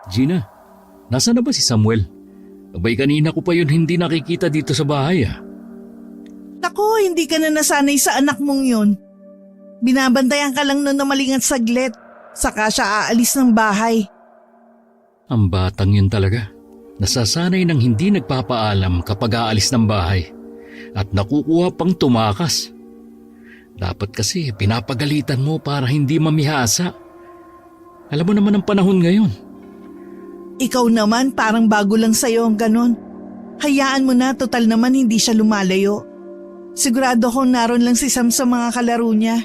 Gina, nasaan na ba si Samuel? Abay kanina ko pa yun hindi nakikita dito sa bahay ah. Naku, hindi ka na nasanay sa anak mong yun. Binabantayan ka lang nun na malingat saglit, saka siya aalis ng bahay. Ang batang yun talaga. Nasasanay ng hindi nagpapaalam kapag aalis ng bahay at nakukuha pang tumakas. Dapat kasi pinapagalitan mo para hindi mamihasa. Alam mo naman ang panahon ngayon. Ikaw naman parang bago lang sa'yo ang ganon. Hayaan mo na, total naman hindi siya lumalayo. Sigurado ko naroon lang si Sam sa mga kalaro niya.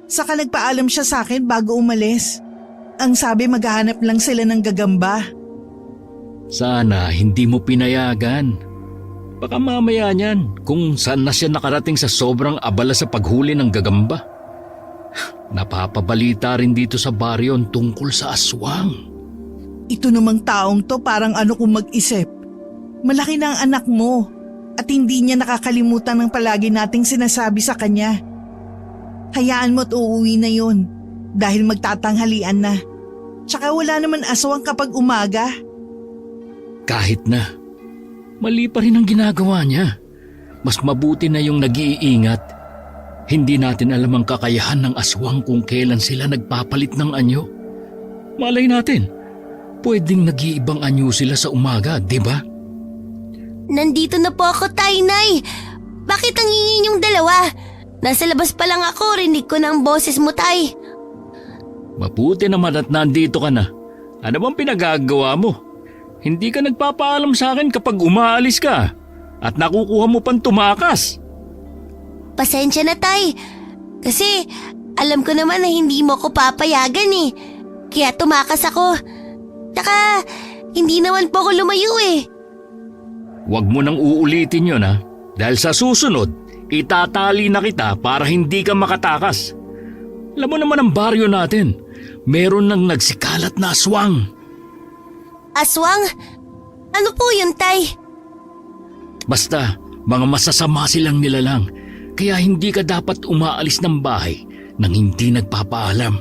Saka nagpaalam siya sa akin bago umalis. Ang sabi maghahanap lang sila ng gagamba. Sana hindi mo pinayagan. Baka mamaya niyan kung saan na siya nakarating sa sobrang abala sa paghuli ng gagamba. Napapabalita rin dito sa baryo tungkol sa aswang. Ito namang taong to parang ano kung mag-isip. Malaki na ang anak mo at hindi niya nakakalimutan ng palagi nating sinasabi sa kanya. Hayaan mo't uuwi na yun dahil magtatanghalian na. Tsaka wala naman aswang kapag umaga. Kahit na, mali pa rin ang ginagawa niya. Mas mabuti na yung nag-iingat. Hindi natin alam ang kakayahan ng aswang kung kailan sila nagpapalit ng anyo. Malay natin, pwedeng nag-iibang anyo sila sa umaga, di ba? Nandito na po ako, Tay, Nay. Bakit ang ingin yung dalawa? Nasa labas pa lang ako, rinig ko ng boses mo, Tay. Mabuti naman at nandito ka na. Ano bang pinagagawa mo? Hindi ka nagpapaalam sa akin kapag umaalis ka at nakukuha mo pang tumakas. Pasensya na, Tay. Kasi alam ko naman na hindi mo ko papayagan eh. Kaya tumakas ako. Tsaka hindi naman po ako lumayo eh. Huwag mo nang uulitin yun ha. Dahil sa susunod, itatali na kita para hindi ka makatakas. Alam mo naman ang baryo natin. Meron nang nagsikalat na aswang. Aswang? Ano po yun, Tay? Basta, mga masasama silang nilalang. Kaya hindi ka dapat umaalis ng bahay nang hindi nagpapaalam.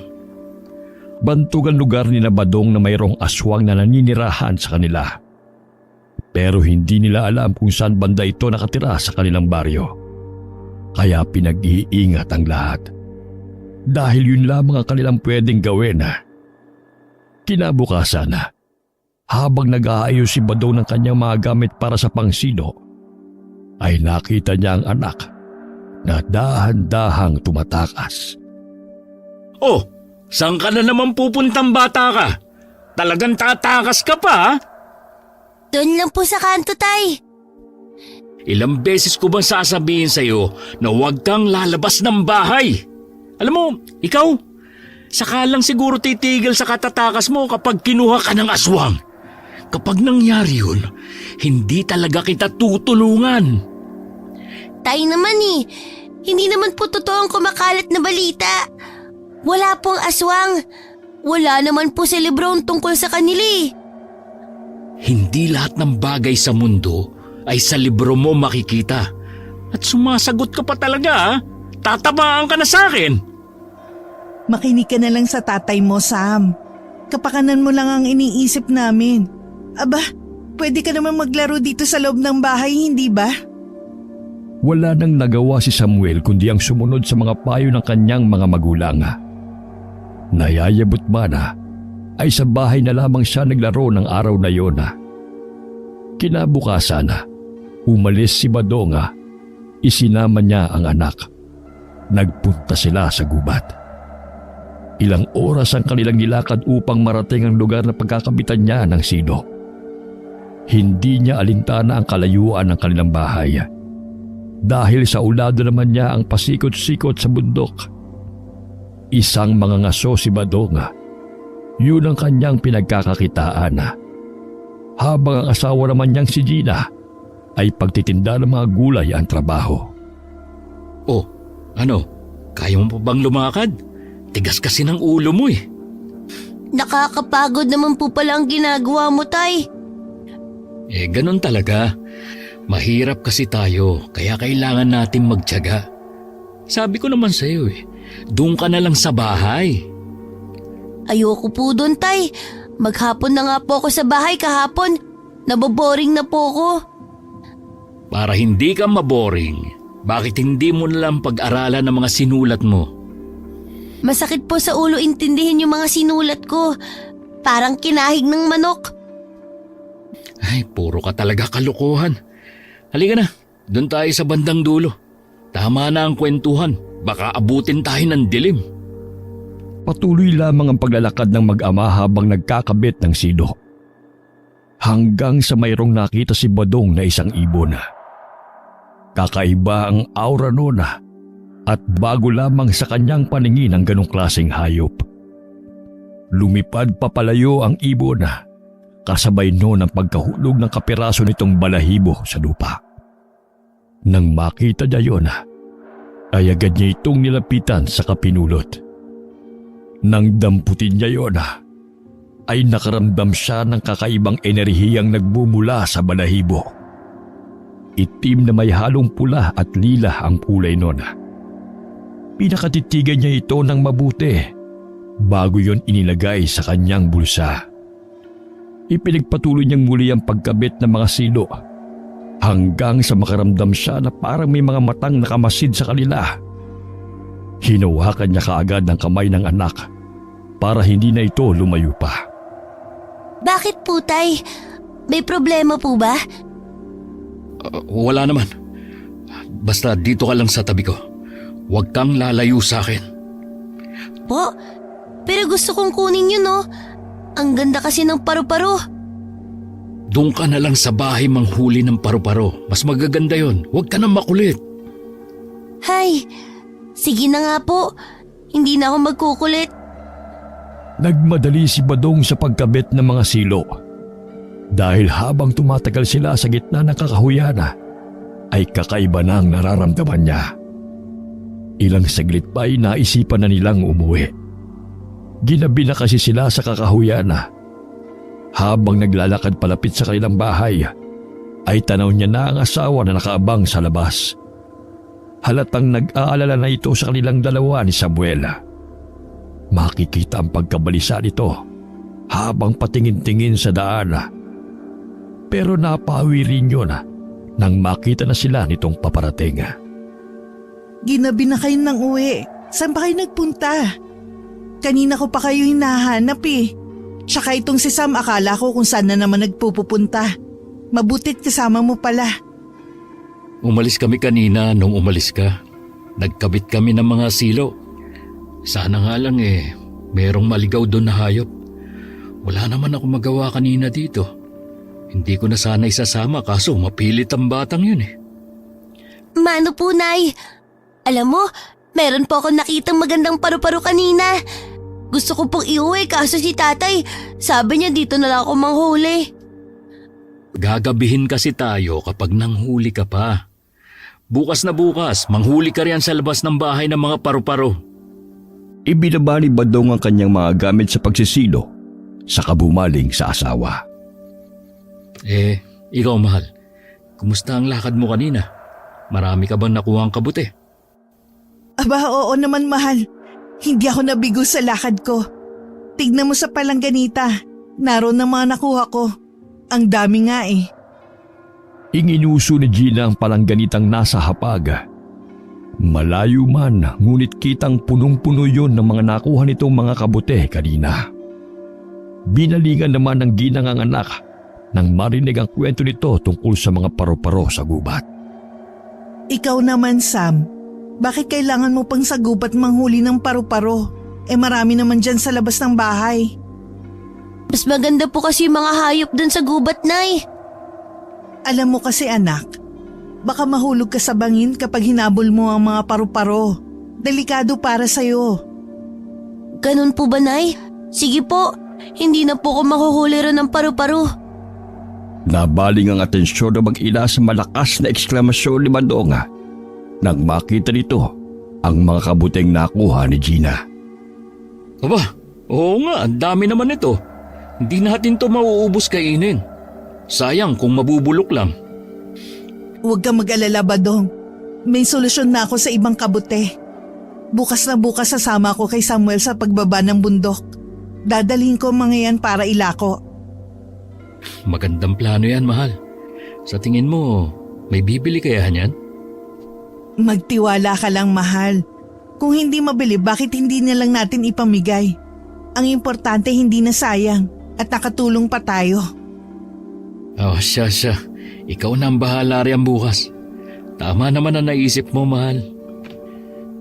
Bantugan lugar ni Badong na mayroong aswang na naninirahan sa kanila. Pero hindi nila alam kung saan banda ito nakatira sa kanilang baryo. Kaya pinag-iingat ang lahat. Dahil yun lamang ang kanilang pwedeng gawin. Kinabukasan, habang nag-aayos si Badong ng kanyang mga gamit para sa pangsido, ay nakita niya ang anak na dahan-dahang tumatakas. Oh, saan ka na naman pupuntang bata ka? Talagang tatakas ka pa ha? Doon lang po sa kanto, Tay. Ilang beses ko bang sasabihin sa'yo na huwag kang lalabas ng bahay? Alam mo, ikaw, saka lang siguro titigil sa katatakas mo kapag kinuha ka ng aswang. Kapag nangyari yun, hindi talaga kita tutulungan. Tay naman eh. Hindi naman po totoo ang kumakalat na balita. Wala pong aswang. Wala naman po sa libro tungkol sa kanila eh. Hindi lahat ng bagay sa mundo ay sa libro mo makikita. At sumasagot ka pa talaga ha? Tatabaan ka na sa akin. Makinig ka na lang sa tatay mo, Sam. Kapakanan mo lang ang iniisip namin. Aba, pwede ka naman maglaro dito sa loob ng bahay, hindi ba? Wala nang nagawa si Samuel kundi ang sumunod sa mga payo ng kanyang mga magulang. Nayayabot man ay sa bahay na lamang siya naglaro ng araw na yon. Kinabukasan, umalis si Badong. Isinama niya ang anak. Nagpunta sila sa gubat. Ilang oras ang kanilang nilakad upang marating ang lugar na pagkakabitan niya ng sido. Hindi niya alintana ang kalayuan ng kanilang bahay. Dahil sa ulado naman niya ang pasikot-sikot sa bundok. Isang mangangaso si Badong. Yun ang kanyang pinagkakakitaan. Habang ang asawa naman niyang si Gina ay pagtitinda ng mga gulay ang trabaho. Oh, ano? Kaya mo pa bang lumakad? Tigas kasi ng ulo mo eh. Nakakapagod naman po pala ang ginagawa mo, Tay. Eh, ganun talaga. Mahirap kasi tayo, kaya kailangan natin magtiyaga. Sabi ko naman sa'yo doon ka na lang sa bahay. Ayoko po doon, Tay. Maghapon na nga po ako sa bahay kahapon. Naboboring na po ako. Para hindi ka maboring, bakit hindi mo nalang pag-aralan ang mga sinulat mo? Masakit po sa ulo intindihin yung mga sinulat ko. Parang kinahig ng manok. Ay, puro ka talaga kalokohan. Halika na, doon tayo sa bandang dulo. Tama na ang kwentuhan, baka abutin tayo ng dilim. Patuloy lamang ang paglalakad ng mag-ama habang nagkakabit ng silo. Hanggang sa mayroong nakita si Badong na isang ibon. Kakaiba ang aura noon at bago lamang sa kanyang paningin ang ganong klaseng hayop. Lumipad papalayo ang ibon kasabay noon ang pagkahulog ng kapiraso nitong balahibo sa lupa. Nang makita niya yon, ay agad niya itong nilapitan sa kapinulot. Nang damputin niya yon, ay nakaramdam siya ng kakaibang enerhiyang nagbumula sa balahibo. Itim na may halong pula at lila ang kulay nun. Pinakatitigan niya ito ng mabuti bago yon inilagay sa kanyang bulsa. Ipinagpatuloy niyang muli ang pagkabit ng mga silo hanggang sa makaramdam siya na parang may mga matang nakamasid sa kanila. Hinawakan niya kaagad ang kamay ng anak para hindi na ito lumayo pa. Bakit po, Tay? May problema po ba? Wala naman. Basta dito ka lang sa tabi ko. Huwag kang lalayo sa akin. Po, pero gusto kong kunin yun, oh. Ang ganda kasi ng paru-paro. Doon ka na lang sa bahay manghuli ng paru-paro. Mas magaganda yon. Huwag ka nang makulit. Hay, sige na nga po. Hindi na ako magkukulit. Nagmadali si Badong sa pagkabit ng mga silo. Dahil habang tumatagal sila sa gitna ng kakahuyan, ay kakaiba na ang nararamdaman niya. Ilang saglit pa ay naisipan na nilang umuwi. Ginabi na kasi sila sa kakahuyan. Habang naglalakad palapit sa kanilang bahay, ay tanaw niya na ang asawa na nakaabang sa labas. Halatang nag-aalala na ito sa kanilang dalawa ni Samuel. Makikita ang pagkabalisa nito habang patingin-tingin sa daan. Pero napawi rin yun nang makita na sila nitong paparating. Ginabi na kayo ng uwi. Saan ba kayo nagpunta? Kanina ko pa kayo hinahanap eh. Tsaka itong si Sam akala ko kung saan na naman nagpupunta. Mabutit kasama mo pala. Umalis kami kanina nung umalis ka. Nagkabit kami ng mga silo. Sana nga lang merong maligaw doon na hayop. Wala naman ako magawa kanina dito. Hindi ko na sana isasama kaso mapilit ang batang yun eh. Mano po, Nay? Alam mo, meron po akong nakitang magandang paru-paro kanina. Gusto ko pong iuwi kaso si Tatay, sabi niya dito na lang ako manghuli. Gagabihin kasi tayo kapag nanghuli ka pa. Bukas na bukas, manghuli ka riyan sa labas ng bahay ng mga paru-paro. Ibinaba ni Badong ang kanyang mga gamit sa pagsisilo saka bumaling sa asawa. Ikaw mahal, kumusta ang lakad mo kanina? Marami ka bang nakuha ang kabuti? Aba, oo naman mahal. Hindi ako nabigo sa lakad ko. Tignan mo sa palangganita. Naroon ang mga nakuha ko. Ang dami nga eh. Inginuso ni Gina ang palangganitang nasa hapag. Malayo man, ngunit kitang punong-puno yon ng mga nakuha nitong mga kabute kanina. Binalingan naman ng ginang ang anak nang marinig ang kwento nito tungkol sa mga paru-paro sa gubat. Ikaw naman, Sam. Bakit kailangan mo pang sa gubat manghuli ng paru-paro? Marami naman dyan sa labas ng bahay. Mas maganda po kasi yung mga hayop dun sa gubat, Nay. Alam mo kasi anak, baka mahulog ka sa bangin kapag hinabol mo ang mga paru-paro. Delikado para sa'yo. Ganun po ba, Nay? Sige po, hindi na po ako mahuhuli rin ng paru-paro. Nabaling ang atensyon ng mag-ina sa malakas na ekslamasyon ni Badong nang makita nito ang mga kabuteng nakuha ni Gina. Aba, oo nga, ang dami naman ito. Hindi natin to mauubos kainin. Sayang kung mabubulok lang. Huwag kang mag-alala, Badong. May solusyon na ako sa ibang kabute. Bukas na bukas sasama ako kay Samuel sa pagbaba ng bundok. Dadalhin ko mga yan para ilako. Magandang plano yan, mahal. Sa tingin mo, may bibili kaya niyan? Magtiwala ka lang, mahal. Kung hindi mabili, bakit hindi na lang natin ipamigay? Ang importante hindi na sayang at nakatulong pa tayo. Oh, siya. Ikaw na ang bahala riyan bukas. Tama naman ang naisip mo, mahal.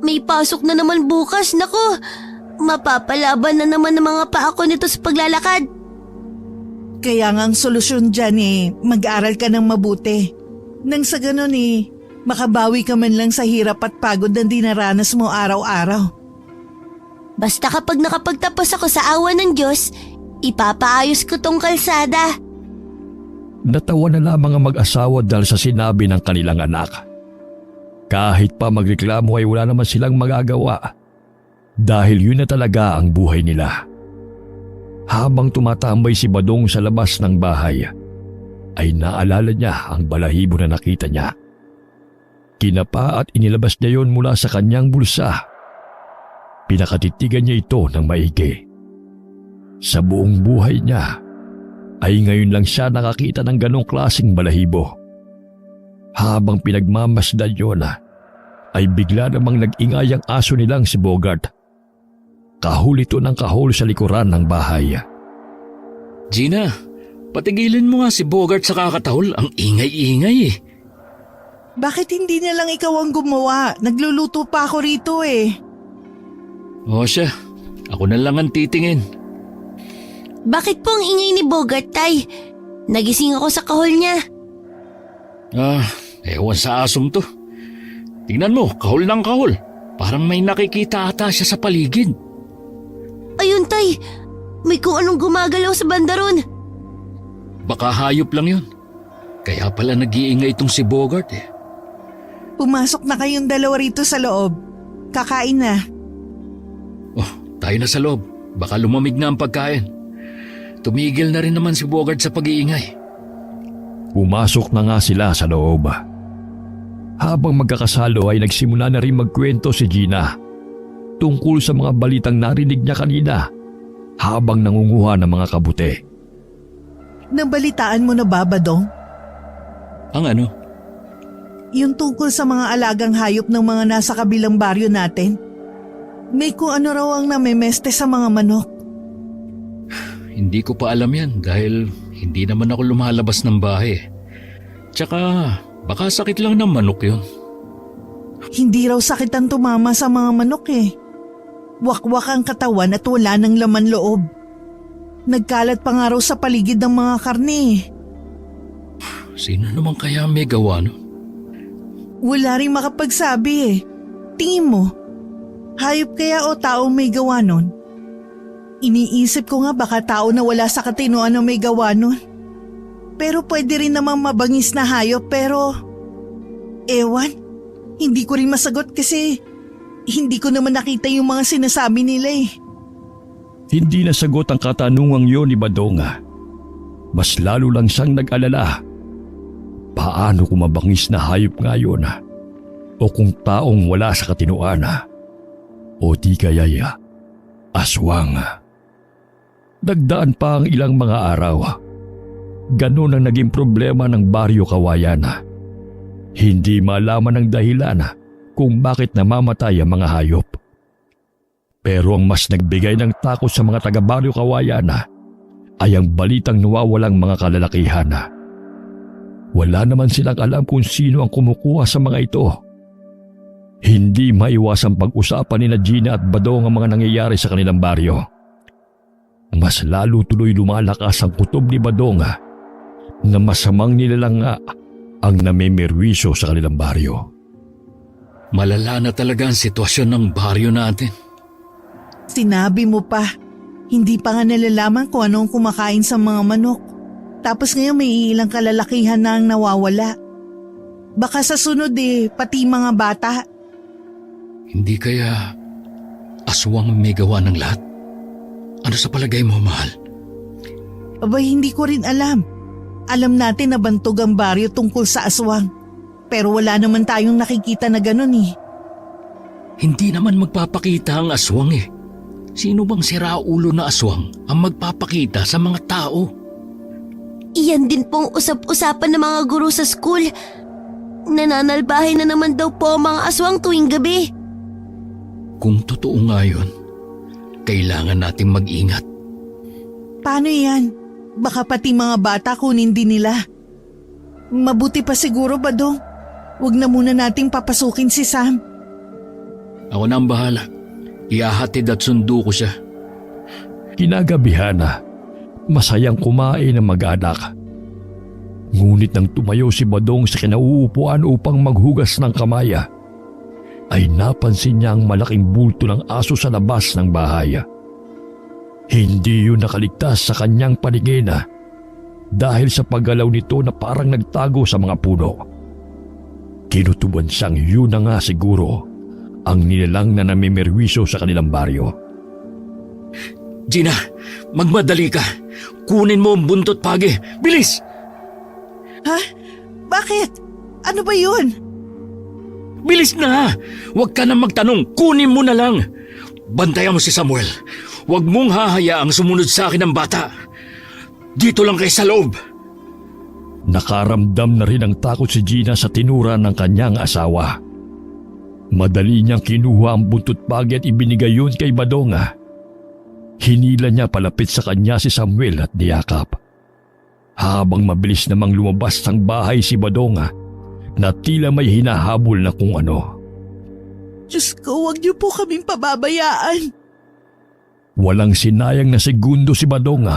May pasok na naman bukas, naku. Mapapalaban na naman ng mga paa ko nito sa paglalakad. Kaya nga ang solusyon dyan mag-aral ka ng mabuti. Nang sa ganun makabawi ka man lang sa hirap at pagod na dinaranas mo araw-araw. Basta kapag nakapagtapos ako sa awa ng Diyos, ipapaayos ko tong kalsada. Natawa na lamang ang mag-asawa dahil sa sinabi ng kanilang anak. Kahit pa magreklamo ay wala naman silang magagawa dahil yun na talaga ang buhay nila. Habang tumatambay si Badong sa labas ng bahay, ay naalala niya ang balahibo na nakita niya. Kinapa at inilabas niya yon mula sa kanyang bulsa. Pinakatitigan niya ito ng maigi. Sa buong buhay niya, ay ngayon lang siya nakakita ng ganong klaseng balahibo. Habang pinagmamasdan yun, ay bigla namang nag-ingay ang aso nilang si Bogart. Kahul ito ng kahul sa likuran ng bahay. Gina, patigilin mo nga si Bogart sa kakatahol. Ang ingay-ingay eh. Bakit hindi na lang ikaw ang gumawa? Nagluluto pa ako rito O siya, ako na lang ang titingin. Bakit po ang ingay ni Bogart, Tay? Nagising ako sa kahol niya. Ewan sa asong to. Tingnan mo, kahol ng kahol. Parang may nakikita ata siya sa paligid. Ayun, Tay. May kung anong gumagalaw sa banda ron. Baka hayop lang yun. Kaya pala nag-iingay itong si Bogart eh. Pumasok na kayong dalawa rito sa loob. Kakain na. Oh, tayo na sa loob. Baka lumamig na ang pagkain. Tumigil na rin naman si Bogart sa pag-iingay. Pumasok na nga sila sa loob. Habang magkakasalo ay nagsimula na rin magkwento si Gina tungkol sa mga balitang narinig niya kanina habang nangunguha ng mga kabuti. Nabalitaan mo na ba, Badong? Ang ano? Yung tungkol sa mga alagang hayop ng mga nasa kabilang baryo natin? May kung ano raw ang namemeste sa mga manok. Hindi ko pa alam yan dahil hindi naman ako lumalabas ng bahay. Tsaka baka sakit lang ng manok yun. Hindi raw sakit ang tumama sa mga manok Wakwak ang katawan at wala ng laman loob. Nagkalat pa nga raw sa paligid ng mga karne. Sino naman kaya may gawa no? Wala rin makapagsabi Tingin mo, hayop kaya o taong may gawa nun? Iniisip ko nga baka tao na wala sa katinoan ang may gawa nun. Pero pwede rin namang mabangis na hayop pero… Ewan, hindi ko rin masagot kasi hindi ko naman nakita yung mga sinasabi nila Hindi nasagot ang katanungang yon ni Badonga. Mas lalo lang siyang nag-alala. Paano kung mabangis na hayop nga yun? O kung taong wala sa katinoan? O di kaya'y aswang? Nagdaan pa ang ilang mga araw. Ganon ang naging problema ng Baryo Kawayan. Hindi malaman ang dahilan kung bakit namamatay ang mga hayop. Pero ang mas nagbigay ng takot sa mga taga-Baryo Kawayan ay ang balitang nawawalang mga kalalakihan. Wala naman silang alam kung sino ang kumukuha sa mga ito. Hindi maiwasang pag-usapan ni Gina at Badong ang mga nangyayari sa kanilang baryo. Mas lalo tuloy lumalakas ang kutob ni Badong na masamang nilalang ang namemerwisyo sa kanilang baryo. Malala na talaga ang sitwasyon ng baryo natin. Sinabi mo pa, hindi pa nga nalalaman kung anong kumakain sa mga manok. Tapos ngayon may ilang kalalakihan na ang nawawala. Baka sa sunod pati mga bata. Hindi kaya aswang may gawa ng lahat? Ano sa palagay mo, mahal? Abay, hindi ko rin alam. Alam natin na bantog ang baryo tungkol sa aswang. Pero wala naman tayong nakikita na ganun Hindi naman magpapakita ang aswang Sino bang siraulo na aswang ang magpapakita sa mga tao? Iyan din pong usap-usapan ng mga guro sa school. Nananalbahe na naman daw po ang mga aswang tuwing gabi. Kung totoo nga yun, kailangan nating mag-ingat. Paano yan? Baka pati mga bata kunin din nila. Mabuti pa siguro, Badong. Huwag na muna nating papasukin si Sam. Ako na ang bahala. Iahatid at sundo ko siya. Kinagabihan na, masayang kumain ang mag-anak. Ngunit nang tumayo si Badong sa kinauupuan upang maghugas ng kamaya, ay napansin niya ang malaking bulto ng aso sa labas ng bahay. Hindi yun nakaligtas sa kanyang paningin dahil sa paggalaw nito na parang nagtago sa mga puno. Kinutuban siyang yun na nga siguro ang nilalang na namimerwisyo sa kanilang baryo. Gina, magmadali ka. Kunin mo ang buntot pagi. Bilis! Ha? Bakit? Ano ba yun? Bilis na! Huwag ka na magtanong. Kunin mo na lang. Bantayan mo si Samuel. Huwag mong hahayaang sumunod sa akin ang bata. Dito lang kayo sa loob. Nakaramdam na rin ang takot si Gina sa tinura ng kanyang asawa. Madali niyang kinuha ang buntot pagi at ibinigay yun kay Badong. Hinila niya palapit sa kanya si Samuel at niyakap. Habang mabilis namang lumabas ng bahay si Badong na tila may hinahabol na kung ano. Diyos ko, huwag niyo po kaming pababayaan. Walang sinayang na segundo si Badong.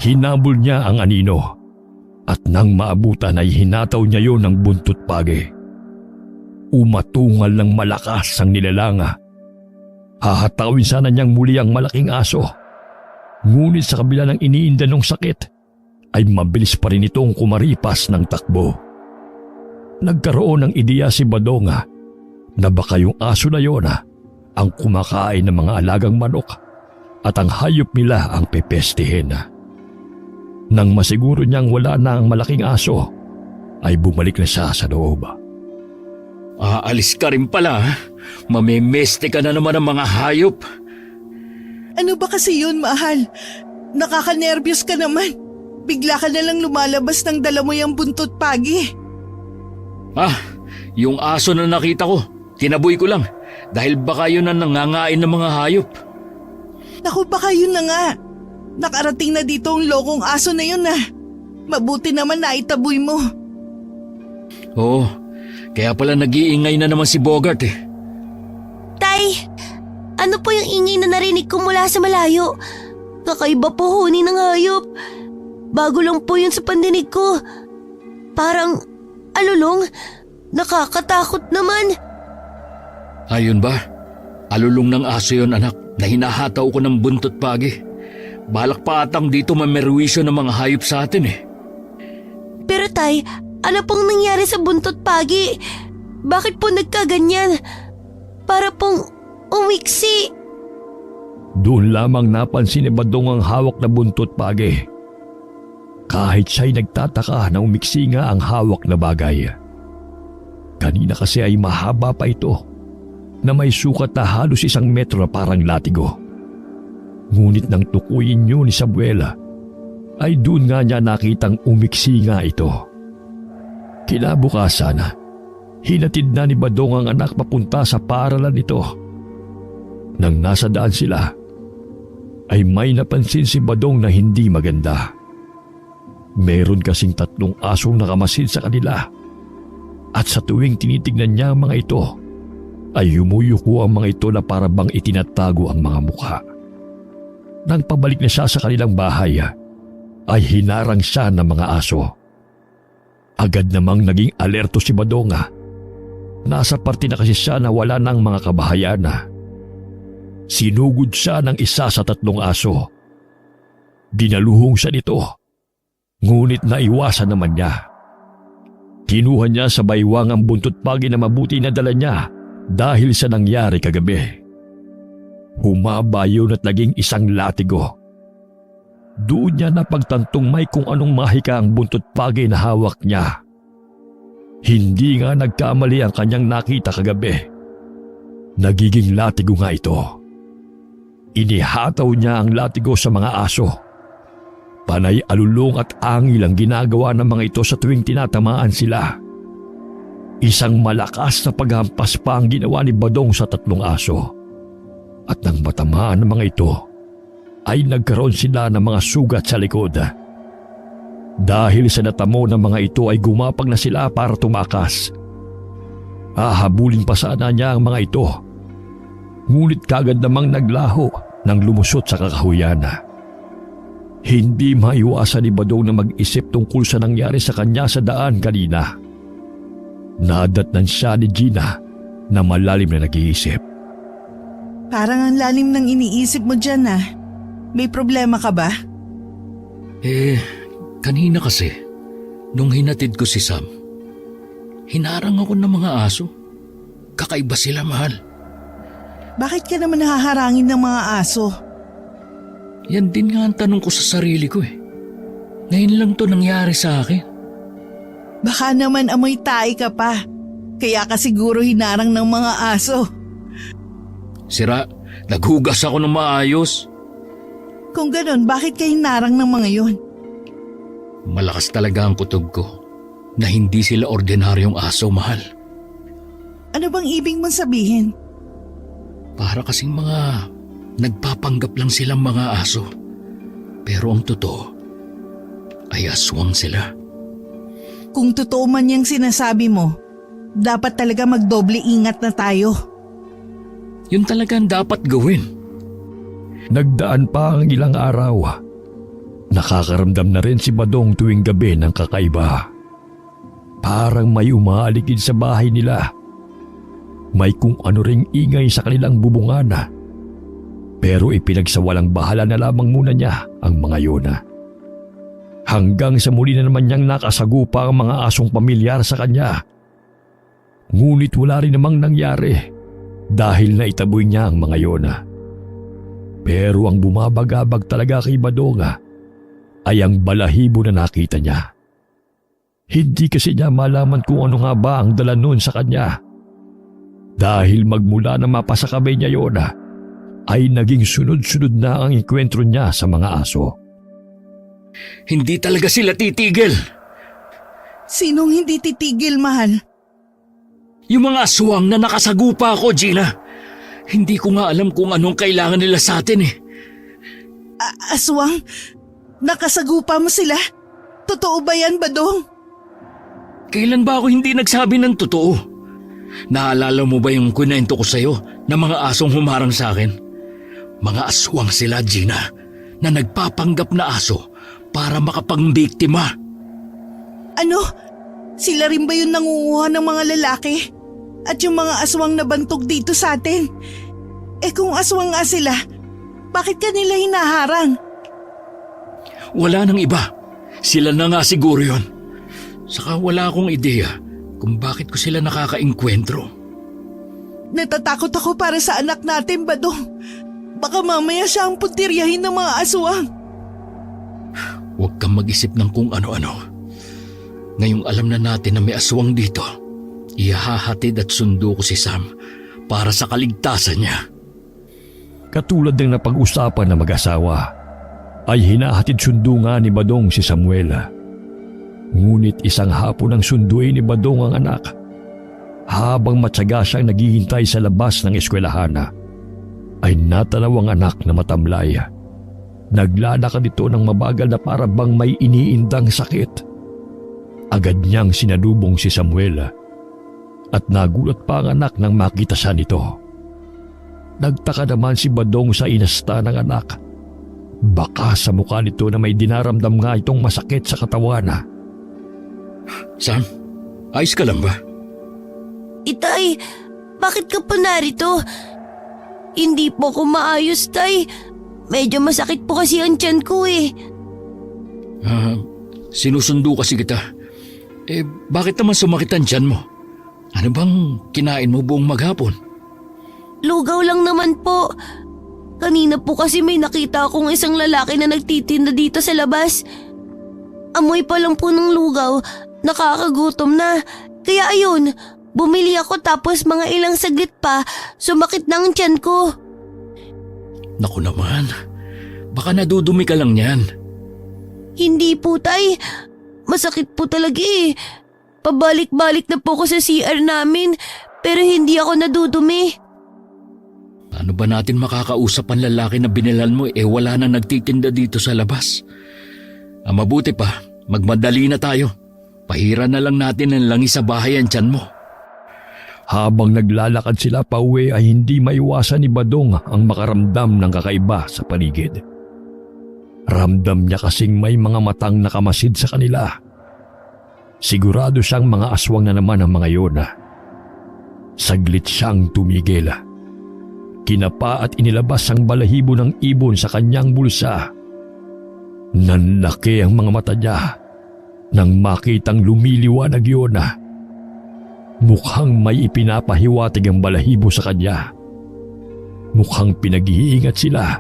Hinabol niya ang anino. At nang maabutan ay hinataw niya yon ng buntot pagi. Umatungal ng malakas ang nilalanga. Hahatawin sana niyang muli ang malaking aso. Ngunit sa kabila ng iniinda ng sakit, ay mabilis pa rin itong kumaripas ng takbo. Nagkaroon ng ideya si Badong na baka yung aso na yon ang kumakain ng mga alagang manok at ang hayop nila ang pepestihin. Nang masiguro niyang wala na ang malaking aso, ay bumalik na siya sa loob. Aalis ka rin pala, ha? Mamemeste ka na naman ng mga hayop. Ano ba kasi yun, mahal? Nakakanervyos ka naman. Bigla ka na lang lumalabas ng dala mo yung buntot pagi. Yung aso na nakita ko, tinaboy ko lang dahil baka yun ang nangangain ng mga hayop. Naku, baka yun na nga. Nakarating na dito ang lokong aso na yun . Mabuti naman na itaboy mo. Oo, kaya pala nag-iingay na naman si Bogart . Tay, ano po yung ingay na narinig ko mula sa malayo? Kakaiba po huni ng hayop. Bago lang po yun sa pandinig ko. Parang alulong, nakakatakot naman. Ayun ba? Alulong ng aso yun, anak, na hinahataw ko ng buntot pagi. Balak pa atang dito mamerwisyo ng mga hayop sa atin . Pero tay, ano pong nangyari sa buntot pagi? Bakit po nagkaganyan? Para pong umiksi. Doon lamang napansin ni Badong ang hawak na buntot pagi. Kahit siya'y nagtataka na umiksi nga ang hawak na bagay. Kanina kasi ay mahaba pa ito na may sukat na halos 1 metro na parang latigo. Ngunit nang tukuyin niyo ni Samuel, ay doon nga niya nakitang umiksi nga ito. Kinabukasan, hinatid na ni Badong ang anak papunta sa paaralan nito. Nang nasa daan sila, ay may napansin si Badong na hindi maganda. Meron kasing 3 asong nakamasid sa kanila. At sa tuwing tinitignan niya ang mga ito, ay yumuyuko ang mga ito na para bang itinatago ang mga mukha. Nang pabalik na siya sa kanilang bahay, ay hinarang siya ng mga aso. Agad namang naging alerto si Badong. Nasa parte na kasi siya na wala ng mga kabahayan. Sinugod siya ng isa sa 3 aso. Dinaluhong siya nito, ngunit naiwasan naman niya. Kinuha niya sa baywang ang buntot pagi na mabuti na dala niya dahil sa nangyari kagabi. Humaba yun at naging 1 latigo. Doon niya napagtantong may kung anong mahika ang buntot pagi na hawak niya. Hindi nga nagkamali ang kanyang nakita kagabi. Nagiging latigo nga ito. Inihataw niya ang latigo sa mga aso. Panay alulong at angil ang ginagawa ng mga ito sa tuwing tinatamaan sila. Isang malakas na paghampas pa ang ginawa ni Badong sa 3 aso. At nang matamaan ng mga ito, ay nagkaroon sila ng mga sugat sa likod. Dahil sa natamo ng mga ito ay gumapang na sila para tumakas. Hahabulin pa sana niya ang mga ito. Ngunit kagad namang naglaho nang lumusot sa kakahuyan. Hindi maiwasan ni Badong na mag-isip tungkol sa nangyari sa kanya sa daan kanina. Nadatnan siya ni Gina na malalim na nag-iisip. Parang ang lalim ng iniisip mo dyan ah. May problema ka ba? Kanina kasi, nung hinatid ko si Sam, hinarang ako ng mga aso. Kakaiba sila, mahal. Bakit ka naman nahaharangin ng mga aso? Yan din nga ang tanong ko sa sarili ko eh. Ngayon lang to nangyari sa akin. Baka naman amoy tae ka pa. Kaya ka siguro hinarang ng mga aso. Sira, naghugas ako ng maayos. Kung ganon, bakit ka hinarang ng mga yon? Malakas talaga ang kutob ko na hindi sila ordinaryong aso, mahal. Ano bang ibig mong sabihin? Para kasing mga nagpapanggap lang silang mga aso. Pero ang totoo ay aswang sila. Kung totoo man yung sinasabi mo, dapat talaga magdoble ingat na tayo. Yun talaga ang dapat gawin. Nagdaan pa ang ilang araw. Nakakaramdam na rin si Badong tuwing gabi ng kakaiba. Parang may umaaligid sa bahay nila. May kung ano ring ingay sa kanilang bubungan. Pero ipinagsawalang bahala na lamang muna niya ang mga yun. Hanggang sa muli na naman niyang nakasagupa ang mga asong pamilyar sa kanya. Ngunit wala rin namang nangyari dahil naitaboy niya ang mga yun. Pero ang bumabagabag talaga kay Badong ay ang balahibo na nakita niya. Hindi kasi niya malaman kung ano nga ba ang dala nun sa kanya. Dahil magmula na mapasakabay niya yun, ay naging sunod-sunod na ang ikwentro niya sa mga aso. Hindi talaga sila titigil. Sinong hindi titigil, mahal? Yung mga aswang na nakasagupa ako, Gina. Hindi ko nga alam kung anong kailangan nila sa atin eh. Aswang? Nakasagupa mo sila? Totoo ba yan, Badong? Kailan ba ako hindi nagsabi ng totoo? Naalala mo ba yung kwento ko sa'yo na mga asong humarang sa akin? Mga aswang sila, Gina, na nagpapanggap na aso para makapangbiktima. Ano? Sila rin ba yung nangunguha ng mga lalaki? At yung mga aswang na bantog dito sa atin? Kung aswang nga sila, bakit ka nila hinaharang? Wala nang iba. Sila na nga siguro yun. Saka wala akong ideya kung bakit ko sila nakakaengkwentro. Natatakot ako para sa anak natin, Badong. Baka mamaya siya ang puntiryahin ng mga aswang. Huwag kang mag-isip ng kung ano-ano. Ngayong alam na natin na may aswang dito, ihahatid at sundo ko si Sam para sa kaligtasan niya. Katulad ng napag-usapan na mag-asawa, ay hinahatid sundo nga ni Badong si Samuel. Ngunit isang hapon ang sunduin ni Badong ang anak. Habang matyaga siyang naghihintay sa labas ng eskwelahan, ay natanaw ang anak na matamlay. Naglalakad ito ng mabagal na para bang may iniindang sakit. Agad niyang sinalubong si Samuel at nagulat pa ang anak nang makita siya nito. Nagtaka naman si Badong sa inasta ng anak. Baka sa mukha nito na may dinaramdam nga itong masakit sa katawan. Sam, ayos ka lang ba? Itay, bakit ka pa narito? Hindi po ko maayos, Tay. Medyo masakit po kasi ang tiyan ko eh. Sinusundo kasi kita. Bakit naman sumakit ang tiyan mo? Ano bang kinain mo buong maghapon? Lugaw lang naman po. Kanina po kasi may nakita akong isang lalaki na nagtitinda dito sa labas. Amoy pa lang po ng lugaw, nakakagutom na. Kaya ayun, bumili ako tapos mga ilang saglit pa, sumakit na ang tiyan ko. Naku naman, baka nadudumi ka lang yan. Hindi po, Tay. Masakit po talaga eh. Pabalik-balik na po ko sa CR namin pero hindi ako nadudumi. Paano ba natin makakausap ang lalaki na binilan mo wala na nagtitinda dito sa labas? Mabuti pa, magmadali na tayo. Pahira na lang natin ang langis sa bahay ang tiyan mo. Habang naglalakad sila pauwi ay hindi maiwasan ni Badong ang makaramdam ng kakaiba sa paligid. Ramdam niya kasing may mga matang nakamasid sa kanila. Sigurado siyang mga aswang na naman ang mga yun. Saglit siyang tumigil. Kinapa at inilabas ang balahibo ng ibon sa kanyang bulsa. Nanlaki ang mga mata niya nang makitang lumiliwanag yun. Mukhang may ipinapahiwatig ang balahibo sa kanya. Mukhang pinag-iingat sila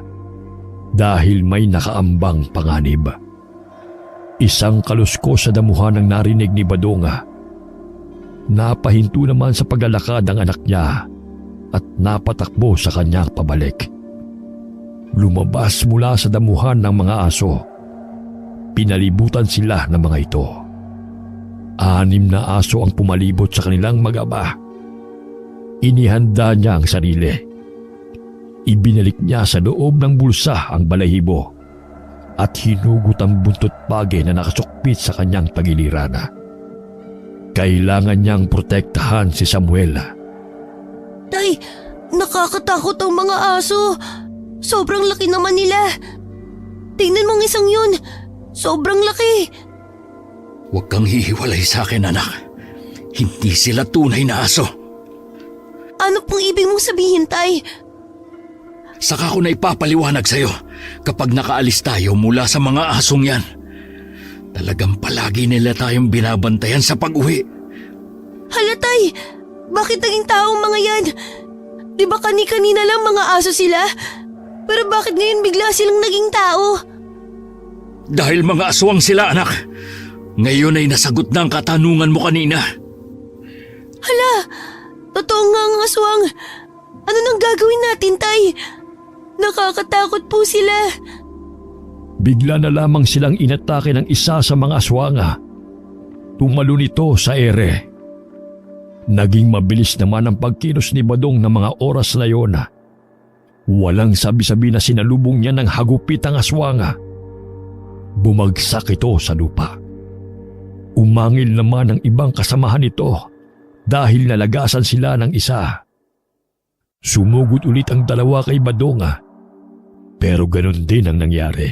dahil may nakaambang panganib. Isang kaluskos sa damuhan ang narinig ni Badonga. Napahinto naman sa paglalakad ang anak niya at napatakbo sa kanya pabalik. Lumabas mula sa damuhan ng mga aso. Pinalibutan sila ng mga ito. 6 na aso ang pumalibot sa kanilang mag-ama. Inihanda niya ang sarili. Ibinalik niya sa loob ng bulsa ang balahibo at hinugot ang buntot pagi na nakasukpit sa kanyang tagiliran. Kailangan niyang protektahan si Samuel. Tay, nakakatakot ang mga aso. Sobrang laki naman nila. Tingnan mong isang yun. Sobrang laki. Huwag kang hihiwalay sa akin, anak. Hindi sila tunay na aso. Ano pong ibig mong sabihin, Tay? Saka ko na ipapaliwanag sa'yo kapag nakaalis tayo mula sa mga asong yan. Talagang palagi nila tayong binabantayan sa pag-uwi. Hala, Tay! Bakit naging taong mga yan? Di ba kani-kanina lang mga aso sila? Pero bakit ngayon bigla silang naging tao? Dahil mga aswang sila, anak. Ngayon ay nasagot na ang katanungan mo kanina. Hala! Totoo nga ang aswang. Ano nang gagawin natin, Tay? Nakakatakot po sila. Bigla na lamang silang inatake ng isa sa mga aswanga. Tumalon ito sa ere. Naging mabilis naman ang pagkilos ni Badong ng mga oras na yon. Walang sabi-sabi na sinalubong niya ng hagupit ang aswanga. Bumagsak ito sa lupa. Umangil naman ang ibang kasamahan nito dahil nalagasan sila ng isa. Sumugod ulit ang dalawa kay Badonga. Pero ganun din ang nangyari.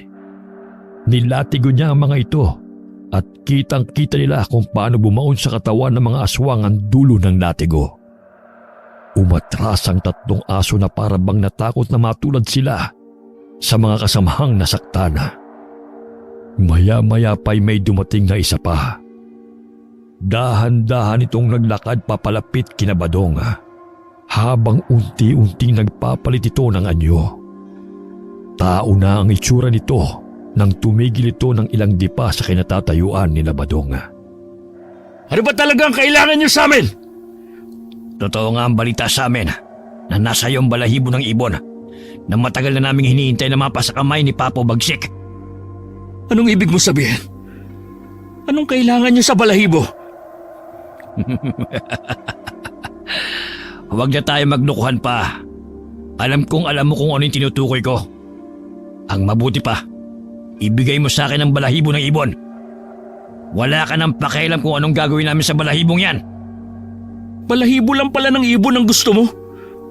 Nilatigo niya ang mga ito at kitang-kita nila kung paano bumaon sa katawan ng mga aswang ang dulo ng latigo. Umatras ang 3 aso na para bang natakot na matulad sila sa mga kasamahang nasaktan. Maya-maya pa'y may dumating na isa pa. Dahan-dahan itong naglakad papalapit kina Badonga habang unti-unting nagpapalit ito ng anyo. Tao na ang itsura nito nang tumigil ito ng ilang dipa sa kinatatayuan ni Badonga. Ano ba talagang kailangan niyo sa amin? Totoo nga ang balita sa amin na nasa iyong balahibo ng ibon na matagal na naming hinihintay na mapa sa kamay ni Papo Bagsik. Anong ibig mo sabihin? Anong kailangan niyo sa balahibo? Huwag na tayo maglukuhan pa. Alam mo kung ano yung tinutukoy ko. Ang mabuti pa, ibigay mo sa akin ang balahibo ng ibon. Wala ka nang pakialam kung anong gagawin namin sa balahibong yan. Balahibo lang pala ng ibon ang gusto mo?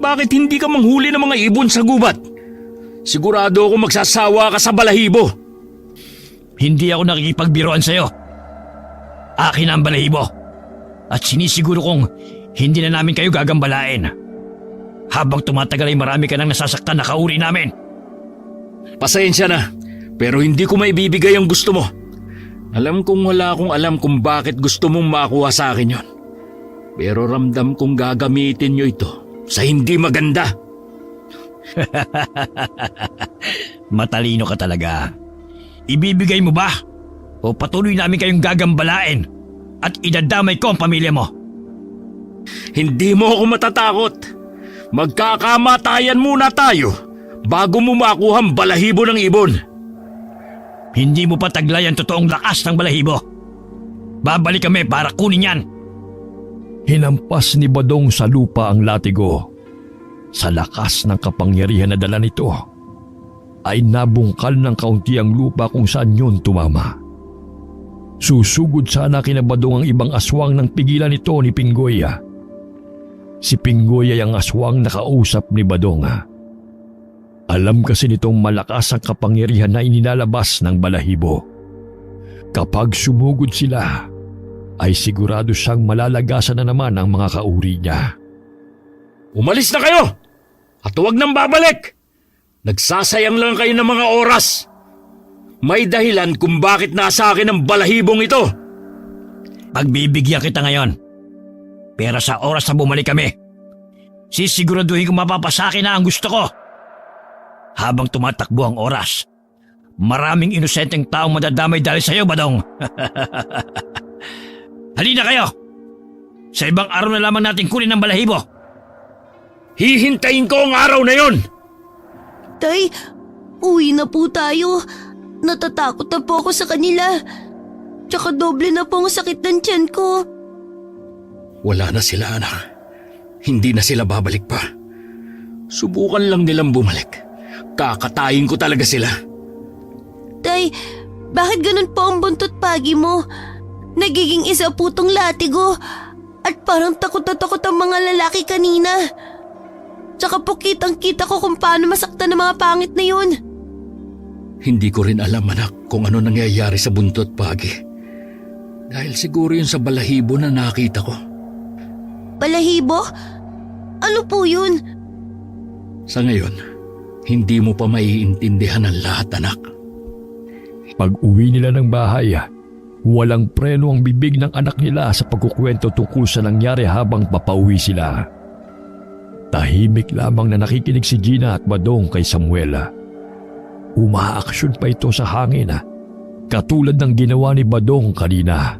Bakit hindi ka manghuli ng mga ibon sa gubat? Sigurado ako magsasawa ka sa balahibo. Hindi ako nakikipagbiroan sa'yo. Akin ang balahibo. At sinisiguro kong hindi na namin kayo gagambalain. Habang tumatagal ay marami ka nang nasasaktan na kauri namin. Pasensya na, pero hindi ko maibibigay ang gusto mo. Alam kong wala akong alam kung bakit gusto mong makuha sa akin yon. Pero ramdam kong gagamitin nyo ito sa hindi maganda. Matalino ka talaga. Ibibigay mo ba? O patuloy namin kayong gagambalain at idadamay ko ang pamilya mo? Hindi mo ako matatakot. Magkakamatayan muna tayo. bago mo makuha ang balahibo ng ibon. Hindi mo pa taglay ang totoong lakas ng balahibo. Babalik kami para kunin yan. Hinampas ni Badong sa lupa ang latigo. Sa lakas ng kapangyarihan na dala nito, ay nabungkal ng kaunti ang lupa kung saan yun tumama. Susugod sana kina Badong ang ibang aswang nang pigilan ito ni Pinggoya. Si Pinggoya ay ang aswang na kausap ni Badong. Alam kasi nitong malakas ang kapangyarihan na ininalabas ng balahibo. Kapag sumugod sila, ay sigurado siyang malalagasan na naman ang mga kauri niya. Umalis na kayo! At huwag nang babalik! Nagsasayang lang kayo ng mga oras. May dahilan kung bakit nasa akin ang balahibong ito. Pagbibigyan kita ngayon. Pero sa oras na bumalik kami, sisiguraduhin kong mapapasakin na ang gusto ko. Habang tumatakbo ang oras, maraming inosenteng taong madadamay dahil sa iyo, Badong. Halina kayo! Sa ibang araw na lamang natin kunin ang balahibo. Hihintayin ko ang araw na yon! Tay, uwi na po tayo. Natatakot na po ako sa kanila. Tsaka doble na po ang sakit ng tiyan ko. Wala na sila, anak. Hindi na sila babalik pa. Subukan lang nilang bumalik. Kakatayin ko talaga sila. Tay, bakit ganun po ang buntot pagi mo? Nagiging isa po tong latigo. At parang takot na takot ang mga lalaki kanina. Tsaka po kitang-kita ko kung paano masaktan ng mga pangit na yun. Hindi ko rin alam, anak, kung ano nangyayari sa buntot pagi. Dahil siguro yun sa balahibo na nakita ko. Balahibo? Ano po yun? Sa ngayon, hindi mo pa maiintindihan ang lahat, anak. Pag-uwi nila ng bahay, walang preno ang bibig ng anak nila sa pagkukwento tungkol sa nangyari habang papauwi sila. Tahimik lamang na nakikinig si Gina at Badong kay Samuel. Umaaksyon pa ito sa hangin, katulad ng ginawa ni Badong kanina.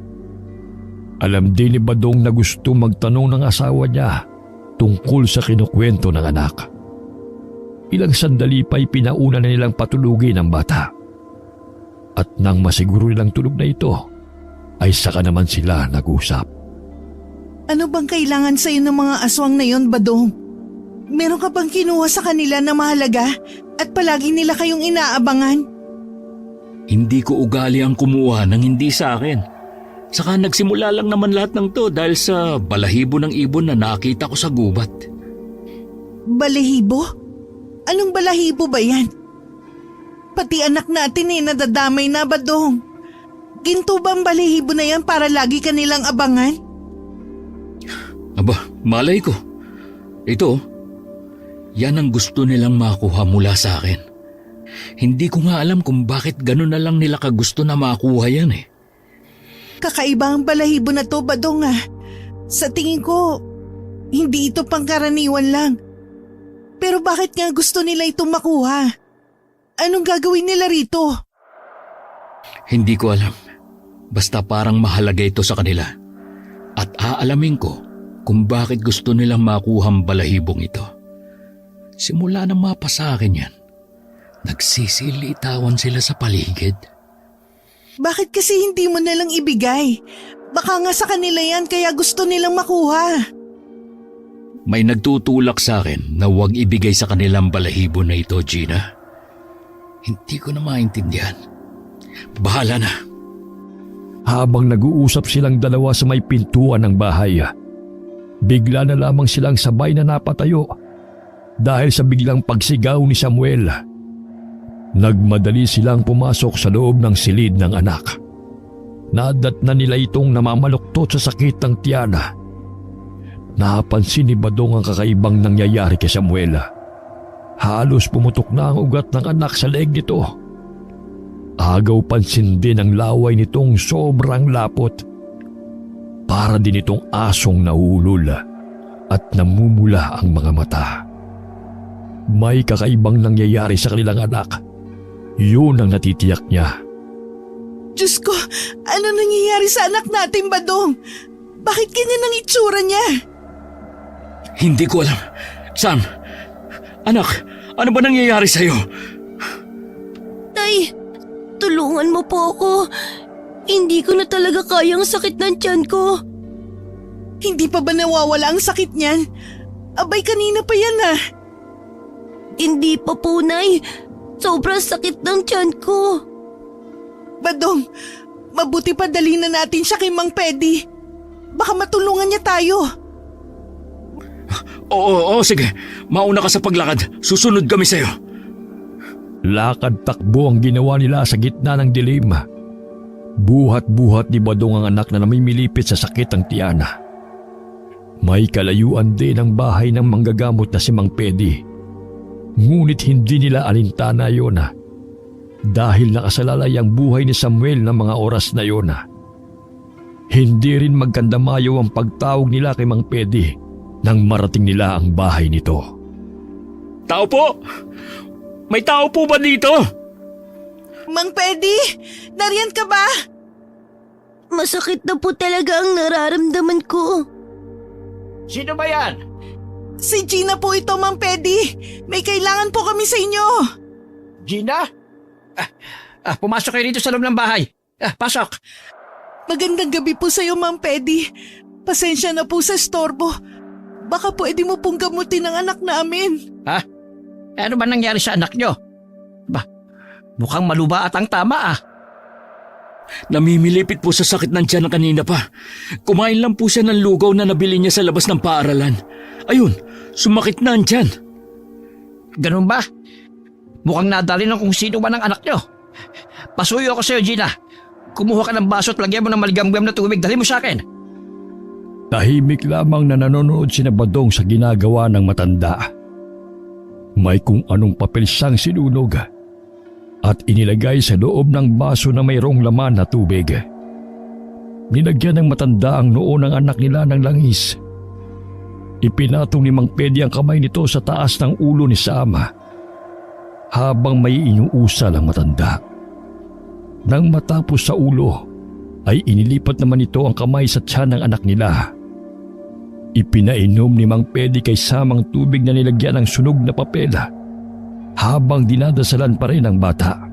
Alam din ni Badong na gusto magtanong ng asawa niya tungkol sa kinukwento ng anak. Ilang sandali pa'y pinauna na nilang patulugin ang bata. At nang masiguro nilang tulog na ito, ay saka naman sila nag-usap. Ano bang kailangan sa'yo ng mga aswang na yon, Badong? Meron ka bang kinuha sa kanila na mahalaga at palagi nila kayong inaabangan? Hindi ko ugali ang kumuha ng hindi sa akin. Saka nagsimula lang naman lahat ng to dahil sa balahibo ng ibon na nakita ko sa gubat. Balahibo? Anong balahibo ba yan? Pati anak natin nadadamay na, Badong. Ginto ba ang balahibo na yan para lagi ka nilang abangan? Aba, malay ko. Ito, yan ang gusto nilang makuha mula sa akin. Hindi ko nga alam kung bakit gano'n na lang nila kagusto na makuha yan eh. Kakaiba ang balahibo na to, Badong . Sa tingin ko, hindi ito pangkaraniwan lang. Pero bakit nga gusto nila itong makuha? Anong gagawin nila rito? Hindi ko alam. Basta parang mahalaga ito sa kanila. At aalamin ko kung bakit gusto nilang makuha ang balahibong ito. Simula nang mapa sa akin yan, nagsisilitawan sila sa paligid. Bakit kasi hindi mo nalang ibigay? Baka nga sa kanila yan kaya gusto nilang makuha. May nagtutulak sa akin na huwag ibigay sa kanilang balahibo na ito, Gina. Hindi ko na maintindihan. Bahala na. Habang nag-uusap silang dalawa sa may pintuan ng bahay, bigla na lamang silang sabay na napatayo dahil sa biglang pagsigaw ni Samuel. Nagmadali silang pumasok sa loob ng silid ng anak. Nadatnan nila itong namamaluktot sa sakit ng tiyana. Napansin ni Badong ang kakaibang nangyayari kay Samuel. Halos pumutok na ang ugat ng anak sa leeg nito. Agaw pansin din ang laway nitong sobrang lapot. Para din itong asong nahulol at namumula ang mga mata. May kakaibang nangyayari sa kanilang anak. Yun ang natitiyak niya. Diyos ko, ano nangyayari sa anak natin, Badong? Bakit ganyan ang itsura niya? Hindi ko alam. Sam, anak, Ano ba nangyayari sa'yo? Tay, tulungan mo po ako. Hindi ko na talaga kayang sakit ng tiyan ko. Hindi pa ba nawawala ang sakit niyan? Abay, kanina pa yan ah. Hindi pa po, Nay. Sobrang sakit ng tiyan ko. Badong, mabuti pa dali na natin siya kay Mang Pedi. Baka matulungan niya tayo. Oo, sige. Mauna ka sa paglakad. Susunod kami sa'yo. Lakad takbo ang ginawa nila sa gitna ng dilim. Buhat-buhat ni Badong ang anak na namimilipit sa sakit ng tiyana. May kalayuan din ang bahay ng manggagamot na si Mang Pedi. Ngunit hindi nila alintana yon dahil nakasalalay ang buhay ni Samuel ng mga oras na yon. Hindi rin magkandamayo ang pagtawag nila kay Mang Pedi nang marating nila ang bahay nito. Tao po! May tao po ba dito? Mang Pedi, nariyan ka ba? Masakit na po talaga ang nararamdaman ko. Sino ba yan? Si Gina po ito, Mang Pedi. May kailangan po kami sa inyo. Gina? Pumasok kayo dito sa loob ng bahay. Pasok. Magandang gabi po sa iyo, Mang Pedi. Pasensya na po sa estorbo. Baka pwede mo pong gamutin ang anak namin. Ano ba nangyari sa anak nyo? Mukhang maluba at ang tama Namimilipit po sa sakit ng tiyan kanina pa. Kumain lang po siya ng lugaw na nabili niya sa labas ng paaralan. Ayun, sumakit na ang tiyan. Ganun ba? Mukhang nadali ng kung sino man ang anak nyo. Pasuyo ako sa'yo, Gina. Kumuha ka ng baso at lagyan mo ng maligamgam na tubig. Dali mo sa akin. Tahimik lamang na nanonood si Badong sa ginagawa ng matanda. May kung anong papel siyang sinunog at inilagay sa loob ng baso na mayroong laman na tubig. Nilagyan ng matanda ang noo ng anak nila ng langis. Ipinatong ni Mang Pedi ang kamay nito sa taas ng ulo ni Sam habang may inuusal ang matanda. Nang matapos sa ulo, ay inilipat naman ito ang kamay sa tiyan ng anak nila. Ipinainom ni Mang Pedi kay Sam ang tubig na nilagyan ng sunog na papel habang dinadasalan pa rin ang bata.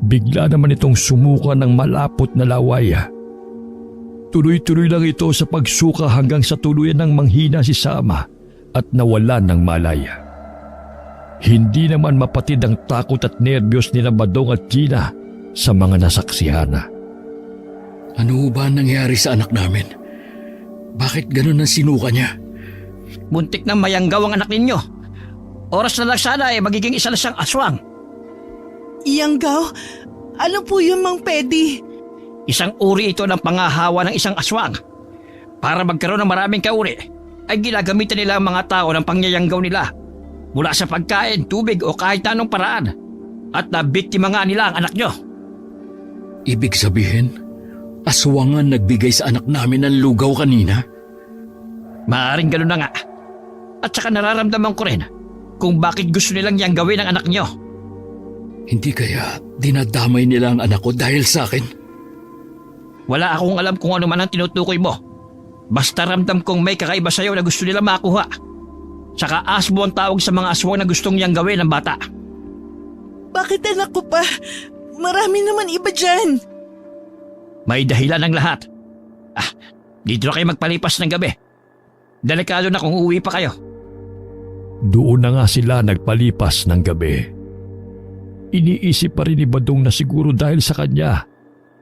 Bigla naman itong sumuka ng malapot na laway. Tuloy-tuloy lang ito sa pagsuka hanggang sa tuluyan ng manghina si Sam at nawalan ng malay. Hindi naman mapatid ang takot at nerbiyos ni Badong at Gina sa mga nasaksihan. Ano ba nangyari sa anak namin? Bakit ganun ang sinuka niya? Muntik na mayanggaw ang anak ninyo. Oras na lang sana magiging isa na siyang aswang. Iyanggaw, ano po yun, Mang Pedi? Isang uri ito ng pangahawa ng isang aswang. Para magkaroon ng maraming kauri, ay ginagamitan nila ang mga tao ng pangyayanggaw nila mula sa pagkain, tubig o kahit anong paraan. At nabiktima nga nila ang anak nyo. Ibig sabihin, aswangan nagbigay sa anak namin ng lugaw kanina? Maaring gano'n na nga. At saka nararamdaman ko rin kung bakit gusto nilang yang gawin ang anak nyo. Hindi kaya dinadamay nila ang anak ko dahil sa akin? Wala akong alam kung ano man ang tinutukoy mo. Basta ramdam kong may kakaiba sa'yo na gusto nila makuha. Saka asbo ang tawag sa mga aswang na gustong yang gawin ng bata. Bakit anak ko pa? Marami naman iba dyan. May dahilan ng lahat. Dito na kayo magpalipas ng gabi. Delikado na kung uuwi pa kayo. Doon na nga sila nagpalipas ng gabi. Iniisip pa rin ni Badong na siguro dahil sa kanya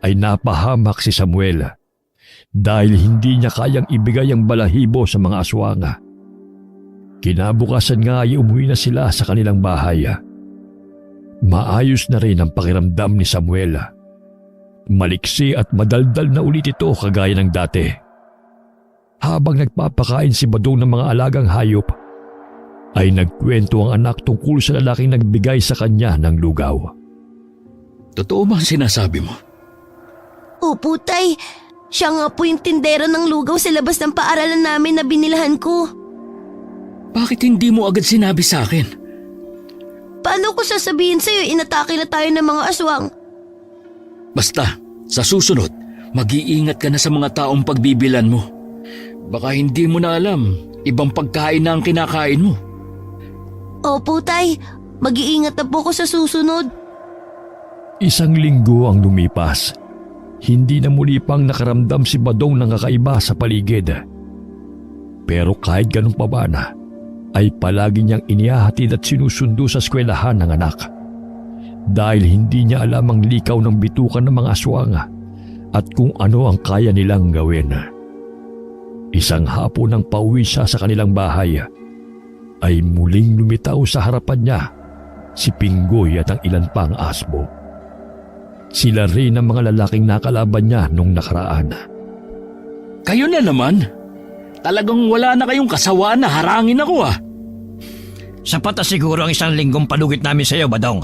ay napahamak si Samuel dahil hindi niya kayang ibigay ang balahibo sa mga aswanga. Kinabukasan nga ay umuwi na sila sa kanilang bahay. Maayos na rin ang pakiramdam ni Samuel. Maliksi at madaldal na ulit ito kagaya ng dati. Habang nagpapakain si Badong ng mga alagang hayop, ay nagkwento ang anak tungkol sa lalaking nagbigay sa kanya ng lugaw. Totoo ba ang sinasabi mo? Opo, Tay. Siya nga po yung tindera ng lugaw sa labas ng paaralan namin na binilahan ko. Bakit hindi mo agad sinabi sa akin? Paano ko sasabihin sa'yo inatake na tayo ng mga aswang? Basta, sa susunod, mag-iingat ka na sa mga taong pagbibilan mo. Baka hindi mo na alam, ibang pagkain na ang kinakain mo. Opo, Tay. Mag-iingat na po ko sa susunod. Isang linggo ang lumipas. Hindi na muli pang nakaramdam si Badong ng kakaiba sa paligid. Pero kahit ganun pa ba na, ay palagi niyang inihahatid at sinusundo sa eskwelahan ng anak. Dahil hindi niya alam ang likaw ng bitukan ng mga aswang at kung ano ang kaya nilang gawin. Isang hapon nang pauwi siya sa kanilang bahay, ay muling lumitaw sa harapan niya si Pinggoy at ang ilan pang asbo. Sila rin ang mga lalaking nakalaban niya nung nakaraan. Kayo na naman. Talagang wala na kayong kasawaan na harangin ako ah. Sapat na siguro ang isang linggong palugit namin sa iyo, Badong.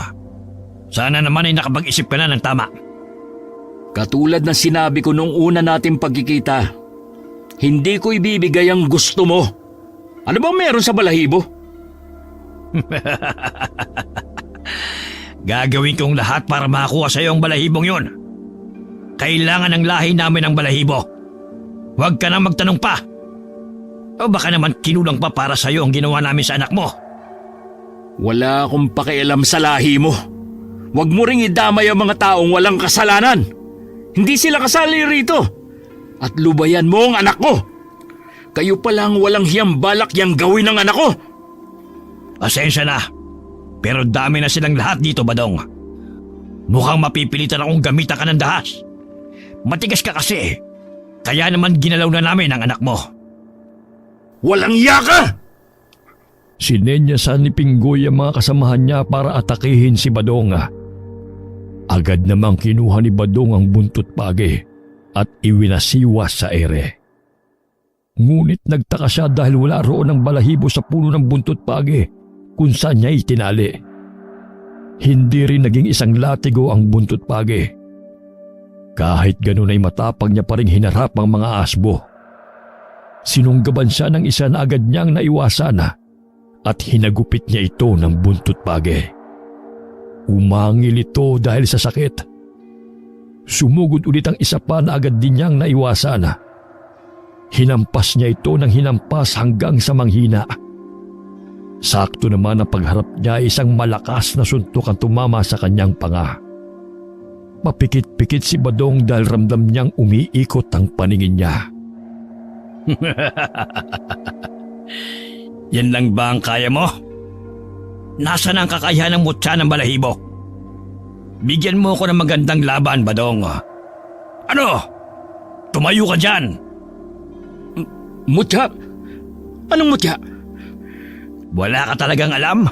Sana naman ay nakapag-isip ka na ng tama. Katulad ng sinabi ko nung una nating pagkikita, hindi ko ibibigay ang gusto mo. Ano bang meron sa balahibo? Gagawin kong lahat para makakuha sa iyo ang balahibong yun. Kailangan ng lahi namin ang balahibo. Huwag ka nang magtanong pa. O baka naman kinulang pa para sa iyo ang ginawa namin sa anak mo. Wala akong pakialam sa lahi mo. Huwag mo ring idamay ang mga taong walang kasalanan. Hindi sila kasali rito. At lubayan mo ang anak ko. Kayo palang walang hiyang balak yang gawin ng anak ko. Pasensya na. Pero dami na silang lahat dito, Badong. Mukhang mapipilitan akong gamitan ka ng dahas. Matigas ka kasi. Kaya naman ginalaw na namin ang anak mo. Walang iya ka! Sinenyasan ni Pinggoy ang mga kasamahan niya para atakihin si Badong. Agad namang kinuha ni Badong ang buntot pagi at iwinasiwas sa ere. Ngunit nagtaka siya dahil wala roon ang balahibo sa puno ng buntot pagi kung saan niya itinali. Hindi rin naging isang latigo ang buntot pagi. Kahit ganun ay matapang niya pa rin hinarap ang mga asbo. Sinunggaban siya ng isa na agad niyang naiwasan at hinagupit niya ito ng buntot pagi. Umangil ito dahil sa sakit. Sumugod ulit ang isa pa na agad din niyang naiwasan. Hinampas niya ito ng hinampas hanggang sa manghina. Sakto naman ang pagharap niya isang malakas na suntok ang tumama sa kanyang panga. Mapikit-pikit si Badong dahil ramdam niyang umiikot ang paningin niya. Yan lang ba ang kaya mo? Nasaan ang kakayahan ng mutya ng balahibo? Bigyan mo ko ng magandang laban, Badong. Ano? Tumayo ka dyan! Mutya? Anong mutya? Wala ka talagang alam?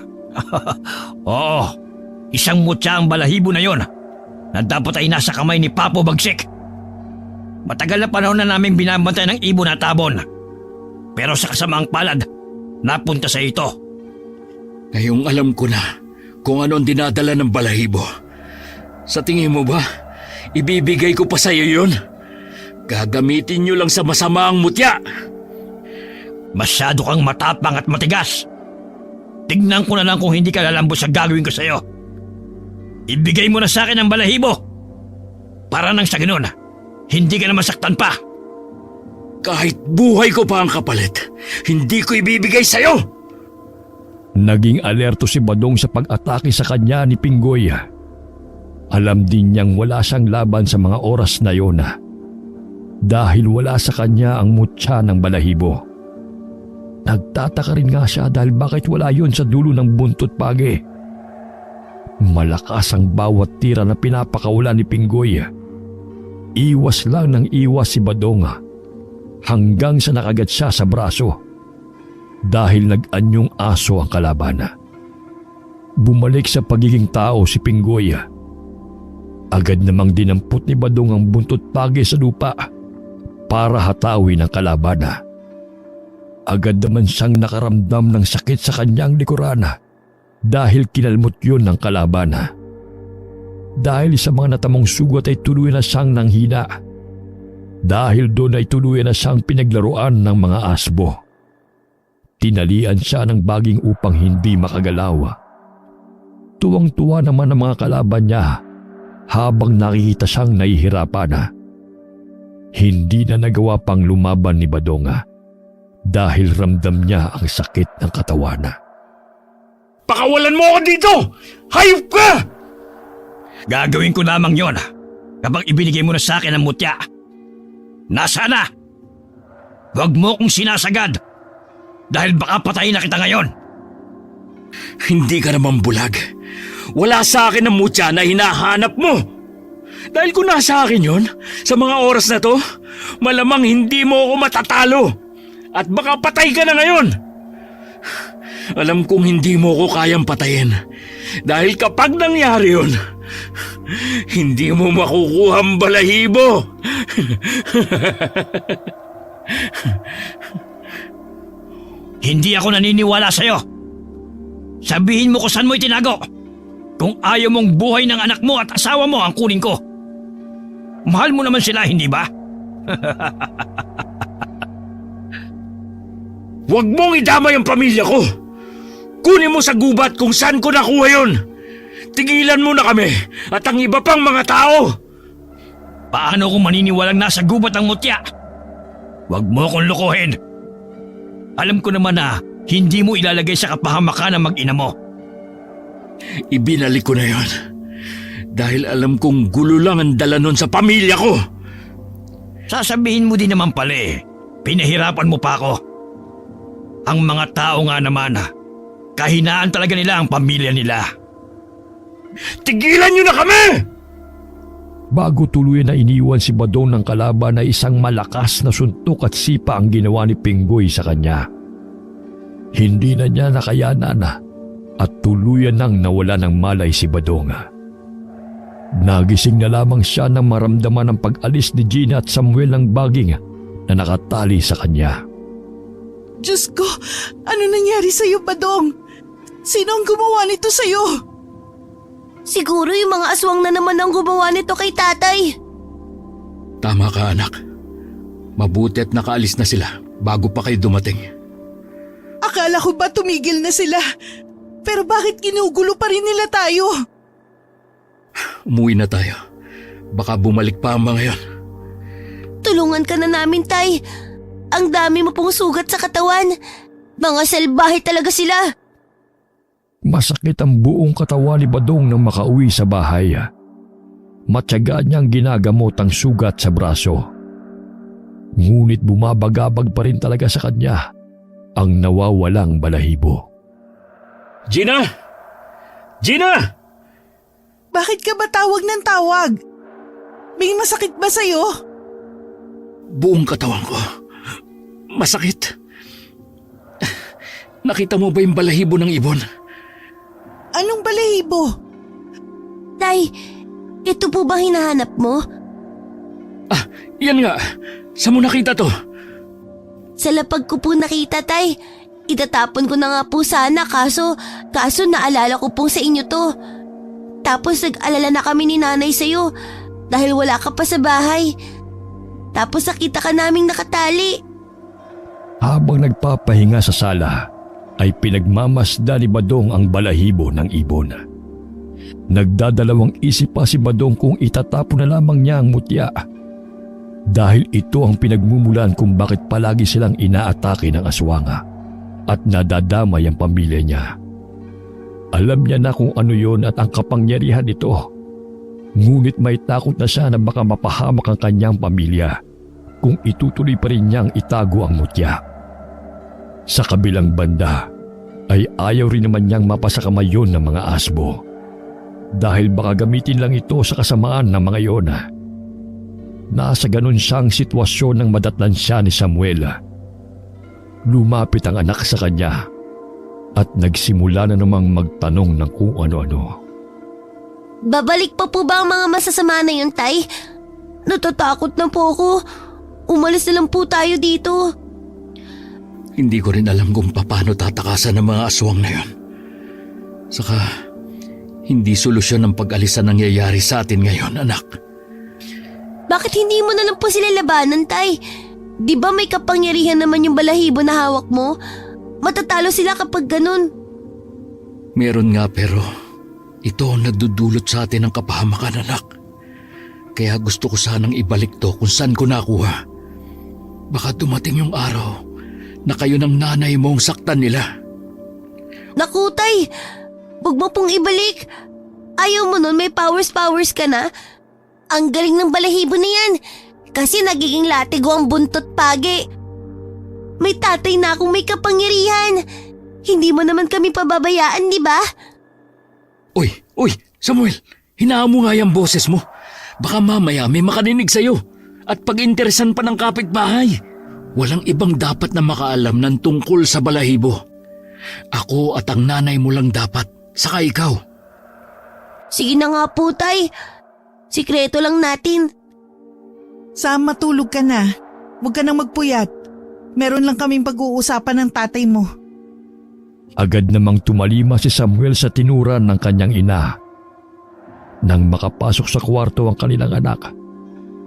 Oo, isang mutya ang balahibo na yon na dapat ay nasa kamay ni Papo Bagsik. Matagal na panahon na namin binabantay ng ibon at tabon. Pero sa kasamaang palad, napunta sa ito. Ngayong alam ko na kung ano ang dinadala ng balahibo. Sa tingin mo ba, ibibigay ko pa sa iyo yun? Gagamitin niyo lang sa masama ang mutya. Masyado kang matapang at matigas. Tignan ko na lang kung hindi ka lalambot sa gagawin ko sa iyo. Ibigay mo na sa akin ang balahibo. Para nang sa ganun, hindi ka na masaktan pa. Kahit buhay ko pa ang kapalit, hindi ko ibibigay sa iyo. Naging alerto si Badong sa pag-atake sa kanya ni Pinggoy. Alam din niyang wala siyang laban sa mga oras na yon dahil wala sa kanya ang mutya ng balahibo. Nagtataka rin nga siya dahil bakit wala yon sa dulo ng buntot pagi. Malakas ang bawat tira na pinapakawala ni Pinggoy. Iwas lang ng iwas si Badong hanggang sa nakagat siya sa braso dahil nag-anyong aso ang kalaban. Bumalik sa pagiging tao si Pinggoy. Agad namang dinampot ni Badong ang buntot pagi sa lupa para hatawin ang kalaban. Agad naman siyang nakaramdam ng sakit sa kanyang likuran dahil kinalmot yun ng kalaban. Dahil sa mga natamong sugat ay tuluyan na siyang nanghina. Dahil doon ay tuluyan na siyang pinaglaruan ng mga asbo. Tinalian siya ng baging upang hindi makagalaw. Tuwang-tuwa naman ang mga kalaban niya habang nakikita siyang nahihirapan. Hindi na nagawa pang lumaban ni Badong dahil ramdam niya ang sakit ng katawan. Pakawalan mo ako dito! Hayop ka! Gagawin ko lamang yon kapag ibinigay mo na sa akin ang mutya. Nasaan na? Huwag mo kong sinasagad dahil baka patayin na kita ngayon. Hindi ka naman bulag. Wala sa akin ang mutya na hinahanap mo. Dahil kung nasa akin yon, sa mga oras na to, malamang hindi mo ako matatalo. At baka patay ka na ngayon. Alam kong hindi mo ko kayang patayin. Dahil kapag nangyari yun, hindi mo makukuha ang balahibo. Hindi ako naniniwala sa'yo. Sabihin mo kung saan mo itinago. Kung ayaw mong buhay ng anak mo at asawa mo ang kunin ko. Mahal mo naman sila, hindi ba? Huwag mong idamay ang pamilya ko. Kunin mo sa gubat kung saan ko nakuha yun. Tigilan mo na kami at ang iba pang mga tao. Paano kung maniniwalang nasa gubat ang mutya? Huwag mo akong lokohin. Alam ko naman na hindi mo ilalagay sa kapahamakan ang mag-ina mo. Ibinalik ko na yon. Dahil alam kong gulo lang ang dala nun sa pamilya ko. Sasabihin mo din naman pala pinahirapan mo pa ako. Ang mga tao nga naman, kahinaan talaga nila ang pamilya nila. Tigilan niyo na kami! Bago tuluyan na iniwan si Badong ng kalaban na isang malakas na suntok at sipa ang ginawa ni Pinggoy sa kanya. Hindi na niya nakayanan at tuluyan nang nawala ng malay si Badong. Nagising na lamang siya nang maramdaman ang pag-alis ni Gina at Samuel ng baging na nakatali sa kanya. Diyos ko, ano nangyari sa'yo, Badong? Sino ang gumawa nito sa'yo? Siguro yung mga aswang na naman ang gumawa nito kay tatay. Tama ka, anak. Mabuti at nakaalis na sila bago pa kayo dumating. Akala ko ba tumigil na sila? Pero bakit ginugulo pa rin nila tayo? Umuwi na tayo. Baka bumalik pa ang mga yon. Tulungan ka na namin, tay. Ang dami mo pong sugat sa katawan. Mga salbahe talaga sila. Masakit ang buong katawan ni Badong nang makauwi sa bahay. Matyaga niyang ginagamot ang sugat sa braso. Ngunit bumabagabag pa rin talaga sa kanya ang nawawalang balahibo. Gina! Gina! Bakit ka ba tawag ng tawag? May masakit ba sa'yo? Buong katawan ko. Masakit. Nakita mo ba yung balahibo ng ibon? Anong balahibo? Tay, ito po ba hinahanap mo? Ah, yan nga. Saan mo nakita to? Sa lapag ko po nakita, tay. Itatapon ko na nga po sana kaso naalala ko pong sa inyo to. Tapos nag-alala na kami ni nanay sa'yo dahil wala ka pa sa bahay. Tapos nakita ka naming nakatali. Habang nagpapahinga sa sala, ay pinagmamasda ni Badong ang balahibo ng ibon. Nagdadalawang isip pa si Badong kung itatapon na lamang niya ang mutya. Dahil ito ang pinagmumulan kung bakit palagi silang inaatake ng aswanga at nadadamay ang pamilya niya. Alam niya na kung ano yon at ang kapangyarihan nito. Ngunit may takot na siya na baka mapahamak ang kanyang pamilya kung itutuloy pa rin niyang itago ang mutya. Sa kabilang banda ay ayaw rin naman niyang mapasakamay yun ng mga asbo dahil baka gamitin lang ito sa kasamaan ng mga yon. Nasa ganun siyang sitwasyon nang madatnan siya ni Samuel. Lumapit ang anak sa kanya at nagsimula na namang magtanong ng kung ano-ano. Babalik pa po ba ang mga masasama na yun, tay? Natatakot na po ako. Umalis na lang po tayo dito. Hindi ko rin alam kung paano tatakasan ng mga aswang na yon. Saka, hindi solusyon ang pag-alis na nangyayari sa atin ngayon, anak. Bakit hindi mo na lang po sila labanan, tay? Di ba may kapangyarihan naman yung balahibo na hawak mo? Matatalo sila kapag ganun. Meron nga pero ito ang nagdudulot sa atin ng kapahamakan, anak. Kaya gusto ko sanang ibalik to kung saan ko nakuha. Baka dumating yung araw na kayo ng nanay mong saktan nila. Naku, Tay. Huwag mo pong ibalik. Ayaw mo nun, may powers ka na. Ang galing ng balahibo na yan. Kasi nagiging latigo ang buntot pagi. May tatay na akong may kapangyarihan. Hindi mo naman kami pababayaan, di ba? Uy, Samuel, hinaan mo nga yung boses mo. Baka mamaya may makarinig sa'yo at pag-interesan pa ng kapitbahay. Walang ibang dapat na makaalam ng tungkol sa balahibo. Ako at ang nanay mo lang dapat, saka ikaw. Sige na nga po, Tay. Sikreto lang natin. Sam, matulog ka na. Huwag ka nang magpuyat. Meron lang kaming pag-uusapan ng tatay mo. Agad namang tumalima si Samuel sa tinuran ng kanyang ina. Nang makapasok sa kwarto ang kanilang anak,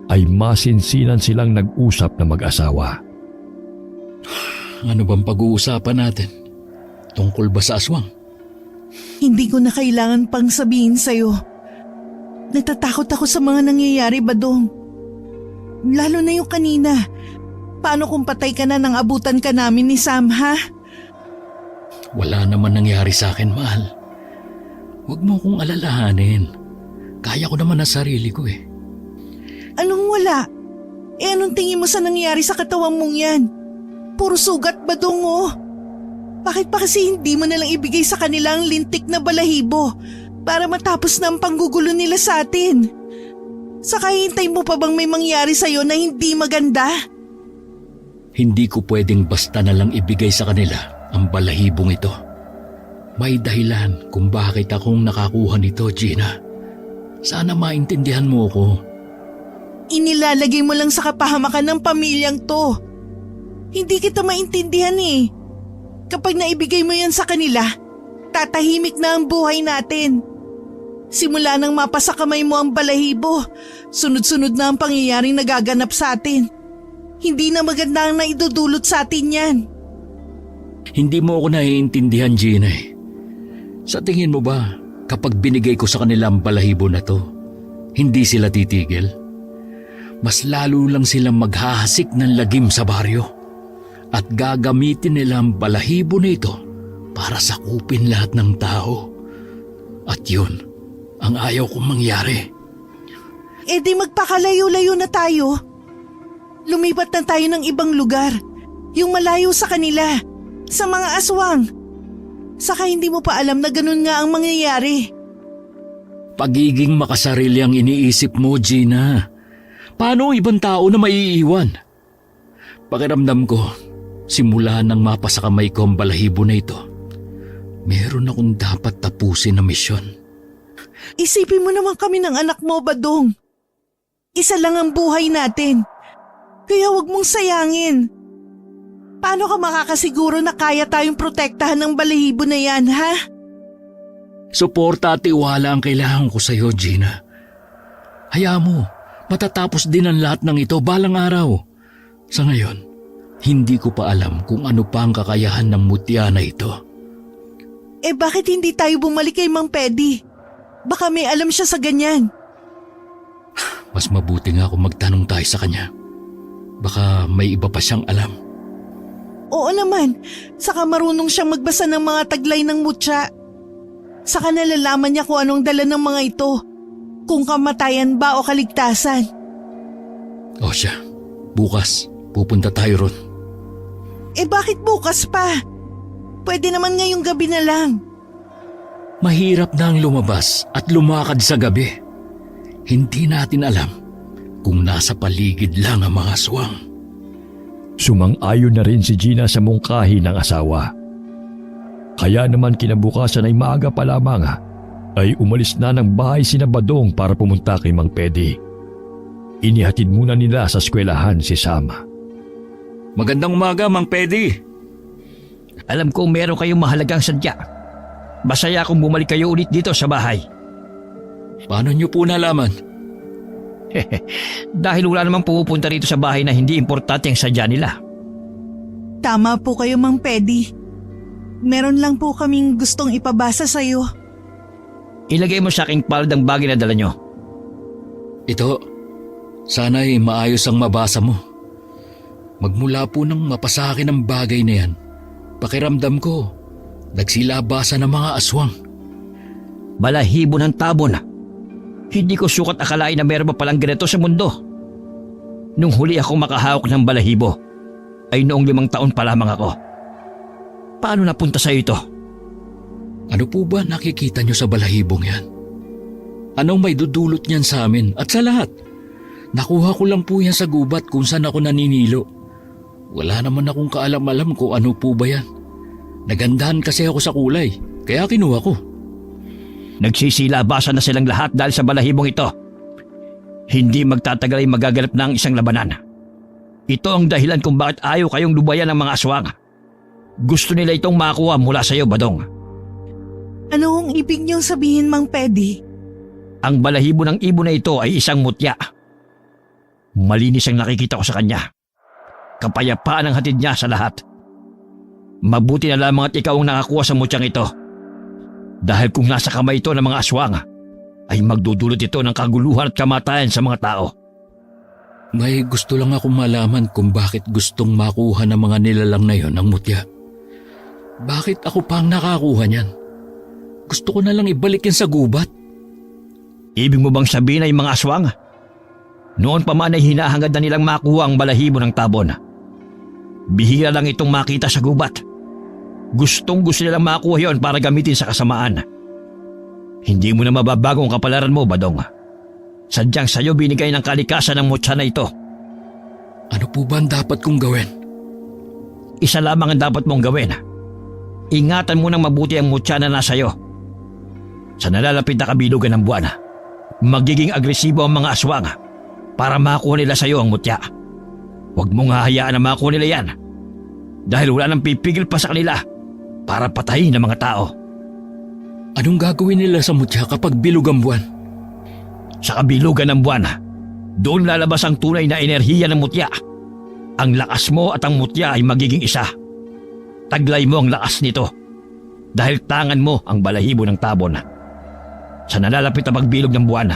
ay masinsinan silang nag-usap na mag-asawa. Ano bang pag-uusapan natin? Tungkol ba sa aswang? Hindi ko na kailangan pang sabihin sa'yo. Natatakot ako sa mga nangyayari, Badong. Lalo na yung kanina. Paano kung patay ka na nang abutan ka namin ni Sam, ha? Wala naman nangyari sa akin, mahal. Huwag mo akong alalahanin. Kaya ko naman ang sarili ko eh. Anong wala? Anong tingin mo sa nangyari sa katawan mong yan? Puro sugat, Badong, oh. Bakit pa kasi hindi mo nalang ibigay sa kanila ang lintik na balahibo para matapos na ang panggugulo nila sa atin? Saka hintay mo pa bang may mangyari sa'yo na hindi maganda? Hindi ko pwedeng basta na lang ibigay sa kanila ang balahibong ito. May dahilan kung bakit akong nakakuha nito, Gina. Sana maintindihan mo ako. Inilalagay mo lang sa kapahamakan ng pamilyang to. Hindi kita maintindihan eh. Kapag naibigay mo yan sa kanila, tatahimik na ang buhay natin. Simula nang mapasa kamay mo ang balahibo, sunod-sunod na ang pangyayaring nagaganap sa atin. Hindi na maganda ang naidudulot sa atin yan. Hindi mo ako naiintindihan, Gina. Sa tingin mo ba, kapag binigay ko sa kanila ang balahibo na to, hindi sila titigil? Mas lalo lang silang maghahasik ng lagim sa baryo. At gagamitin nila ang balahibo na ito para sakupin lahat ng tao. At yun, ang ayaw kong mangyari. E di magpakalayo-layo na tayo. Lumipat na tayo ng ibang lugar. Yung malayo sa kanila, sa mga aswang. Saka hindi mo pa alam na ganun nga ang mangyayari. Pagiging makasarili ang iniisip mo, Gina. Paano ang ibang tao na maiiwan? Pakiramdam ko, simula nang mapasa kamay ko ang balahibo na ito, meron akong dapat tapusin na misyon. Isipin mo naman kami ng anak mo, Badong. Isa lang ang buhay natin. Kaya wag mong sayangin. Paano ka makakasiguro na kaya tayong protektahan ng balahibo na yan, ha? Suporta at tiwala ang kailangan ko sa iyo, Gina. Hayaan mo, matatapos din ang lahat ng ito balang araw. Sa ngayon, hindi ko pa alam kung ano pa ang kakayahan ng mutya na ito. Eh bakit hindi tayo bumalik kay Mang Pedi? Baka may alam siya sa ganyan. Mas mabuti nga kung magtanong tayo sa kanya. Baka may iba pa siyang alam. Oo naman, saka marunong siyang magbasa ng mga taglay ng mutya. Saka nalalaman niya kung anong dala ng mga ito. Kung kamatayan ba o kaligtasan. O siya, bukas pupunta tayo ron. Eh bakit bukas pa? Pwede naman ngayong gabi na lang. Mahirap na ang lumabas at lumakad sa gabi. Hindi natin alam kung nasa paligid lang ang mga aswang. Sumang-ayon na rin si Gina sa mungkahi ng asawa. Kaya naman kinabukasan ay maaga pa lamang ay umalis na ng bahay sina Badong para pumunta kay Mang Pedi. Inihatid muna nila sa eskwelahan si Sam. Magandang umaga, Mang Pedi. Alam kong meron kayong mahalagang sadya. Masaya kung bumalik kayo ulit dito sa bahay. Paano niyo po nalaman? Dahil wala namang pumupunta rito sa bahay na hindi importante ang sadya nila. Tama po kayo, Mang Pedi. Meron lang po kaming gustong ipabasa sa'yo. Ilagay mo sa aking palad ang bagay na dala nyo. Ito, sana'y maayos ang mabasa mo. Magmula po nang mapasa akin ang bagay na yan, pakiramdam ko, Nagsilabasan ng mga aswang. Balahibo ng tabon. Hindi ko sukat akalain na meron pa palang ganito sa mundo. Nung huli akong makahawak ng balahibo, ay noong 5 taon pa lamang ako. Paano napunta sa ito? Ano po ba nakikita nyo sa balahibong yan? Anong may dudulot niyan sa amin at sa lahat? Nakuha ko lang po yan sa gubat kung saan ako naninilo. Wala naman akong kaalam-alam kung ano po ba yan. Nagandahan kasi ako sa kulay, kaya kinuha ko. Nagsisilabasan na silang lahat dahil sa balahibong ito. Hindi magtatagal ay magaganap na ang isang labanan. Ito ang dahilan kung bakit ayaw kayong lubayan ng mga aswang. Gusto nila itong makuha mula sa iyo, Badong. Ano ang ibig niyong sabihin, Mang Pedi? Ang balahibo ng ibon na ito ay isang mutya. Malinis ang nakikita ko sa kanya. Kapayapaan ang hatid niya sa lahat. Mabuti na lamang at ikaw ang nakakuha sa mutyang ito. Dahil kung nasa kamay ito ng mga aswang, ay magdudulot ito ng kaguluhan at kamatayan sa mga tao. May gusto lang akong malaman kung bakit gustong makuha ng mga nilalang na yon ang mutya. Bakit ako pa ang nakakuha niyan? Gusto ko na lang ibalik yan sa gubat. Ibig mo bang sabihin ay mga aswang? Noon pa man ay hinahangad na nilang makuha ang balahibo ng tabon. Bihira lang itong makita sa gubat. Gustong gusto nilang makuha yon para gamitin sa kasamaan. Hindi mo na mababago ang kapalaran mo, Badong. Sadyang sa'yo binigay ng kalikasan ng mutya na ito. Ano po ba ang dapat kong gawin? Isa lamang ang dapat mong gawin. Ingatan mo ng mabuti ang mutya na nasa iyo. Sa nalalapit na kabilugan ng buwan, magiging agresibo ang mga aswang para makuha nila sa iyo ang mutya. Huwag mong hahayaan na makuha nila yan. Dahil wala nang pipigil pa sa kanila para patayin ang mga tao. Anong gagawin nila sa mutya kapag bilog ang buwan? Sa kabilugan ng buwan, doon lalabas ang tunay na enerhiya ng mutya. Ang lakas mo at ang mutya ay magiging isa. Taglay mo ang lakas nito dahil tangan mo ang balahibo ng tabon. Sa nalalapit na pagbilog ng buwan,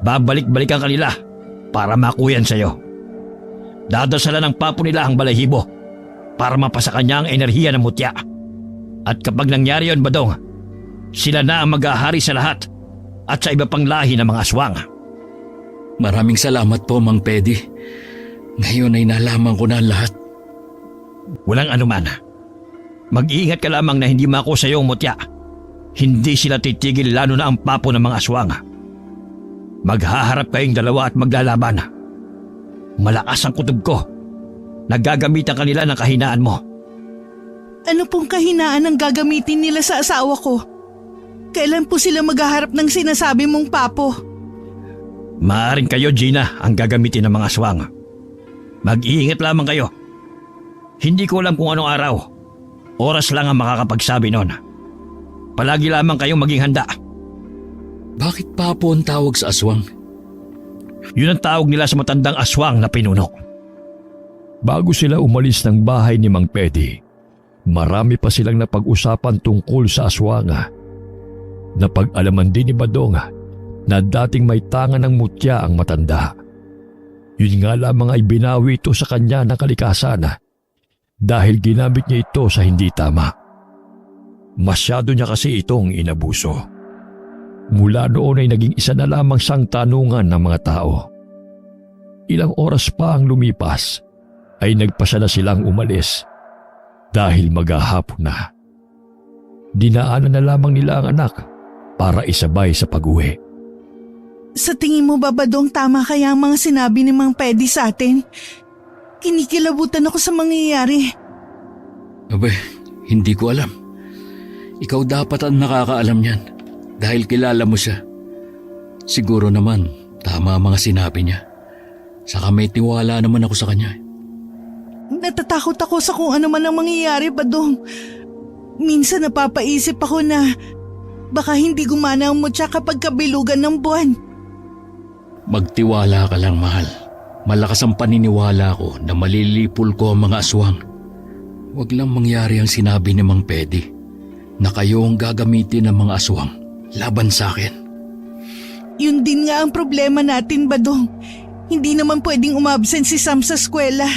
babalik-balikan kanila para makuyan sa iyo. Dadasalan ng papo nila ang balahibo para mapasa kanya ang enerhiya ng mutya. At kapag nangyari yon, Badong, sila na ang mag-ahari sa lahat at sa iba pang lahi ng mga aswang. Maraming salamat po, Mang Pedi. Ngayon ay nalaman ko na ang lahat. Walang anuman. Mag-iingat ka lamang na hindi mako sa iyo ang mutya. Hindi sila titigil lalo na ang papo ng mga aswang. Maghaharap kayong dalawa at maglalaban. Malakas ang kutob ko. Nagagamitan kanila ng kahinaan mo. Ano pong kahinaan ang gagamitin nila sa asawa ko? Kailan po sila maghaharap ng sinasabi mong papo? Maaring kayo, Gina, ang gagamitin ng mga aswang. Mag-iingat lamang kayo. Hindi ko alam kung anong araw. Oras lang ang makakapagsabi nun. Palagi lamang kayong maging handa. Bakit papo ang tawag sa aswang? Yun ang tawag nila sa matandang aswang na pinuno. Bago sila umalis ng bahay ni Mang Pedi, marami pa silang napag-usapan tungkol sa aswang. Napag-alaman din ni Badong na dating may tangan ng mutya ang matanda. Yun nga lamang ay binawi ito sa kanya ng kalikasan dahil ginamit niya ito sa hindi tama. Masyado niya kasi itong inabuso. Mula noon ay naging isa na lamang siyang tanungan ng mga tao. Ilang oras pa ang lumipas ay nagpasya na silang umalis dahil maghahapon na. Dinaanan na lamang nila ang anak para isabay sa pag-uwi. Sa tingin mo ba, Badong, tama kaya ang mga sinabi ni Mang Pedi sa atin? Kinikilabutan ako sa mangyayari. Abay, hindi ko alam. Ikaw dapat ang nakakaalam niyan dahil kilala mo siya. Siguro naman, tama ang mga sinabi niya. Saka may tiwala naman ako sa kanya. Natatakot ako sa kung ano man ang mangyayari, Badong. Minsan napapaisip ako na baka hindi gumana ang mutya kapag kabilugan ng buwan. Magtiwala ka lang, mahal. Malakas ang paniniwala ko na malilipol ko ang mga aswang. Huwag lang mangyari ang sinabi ni Mang Pedi na kayo ang gagamitin ng mga aswang laban sa akin. Yun din nga ang problema natin, Badong. Hindi naman pwedeng umabsent si Sam sa eskwela.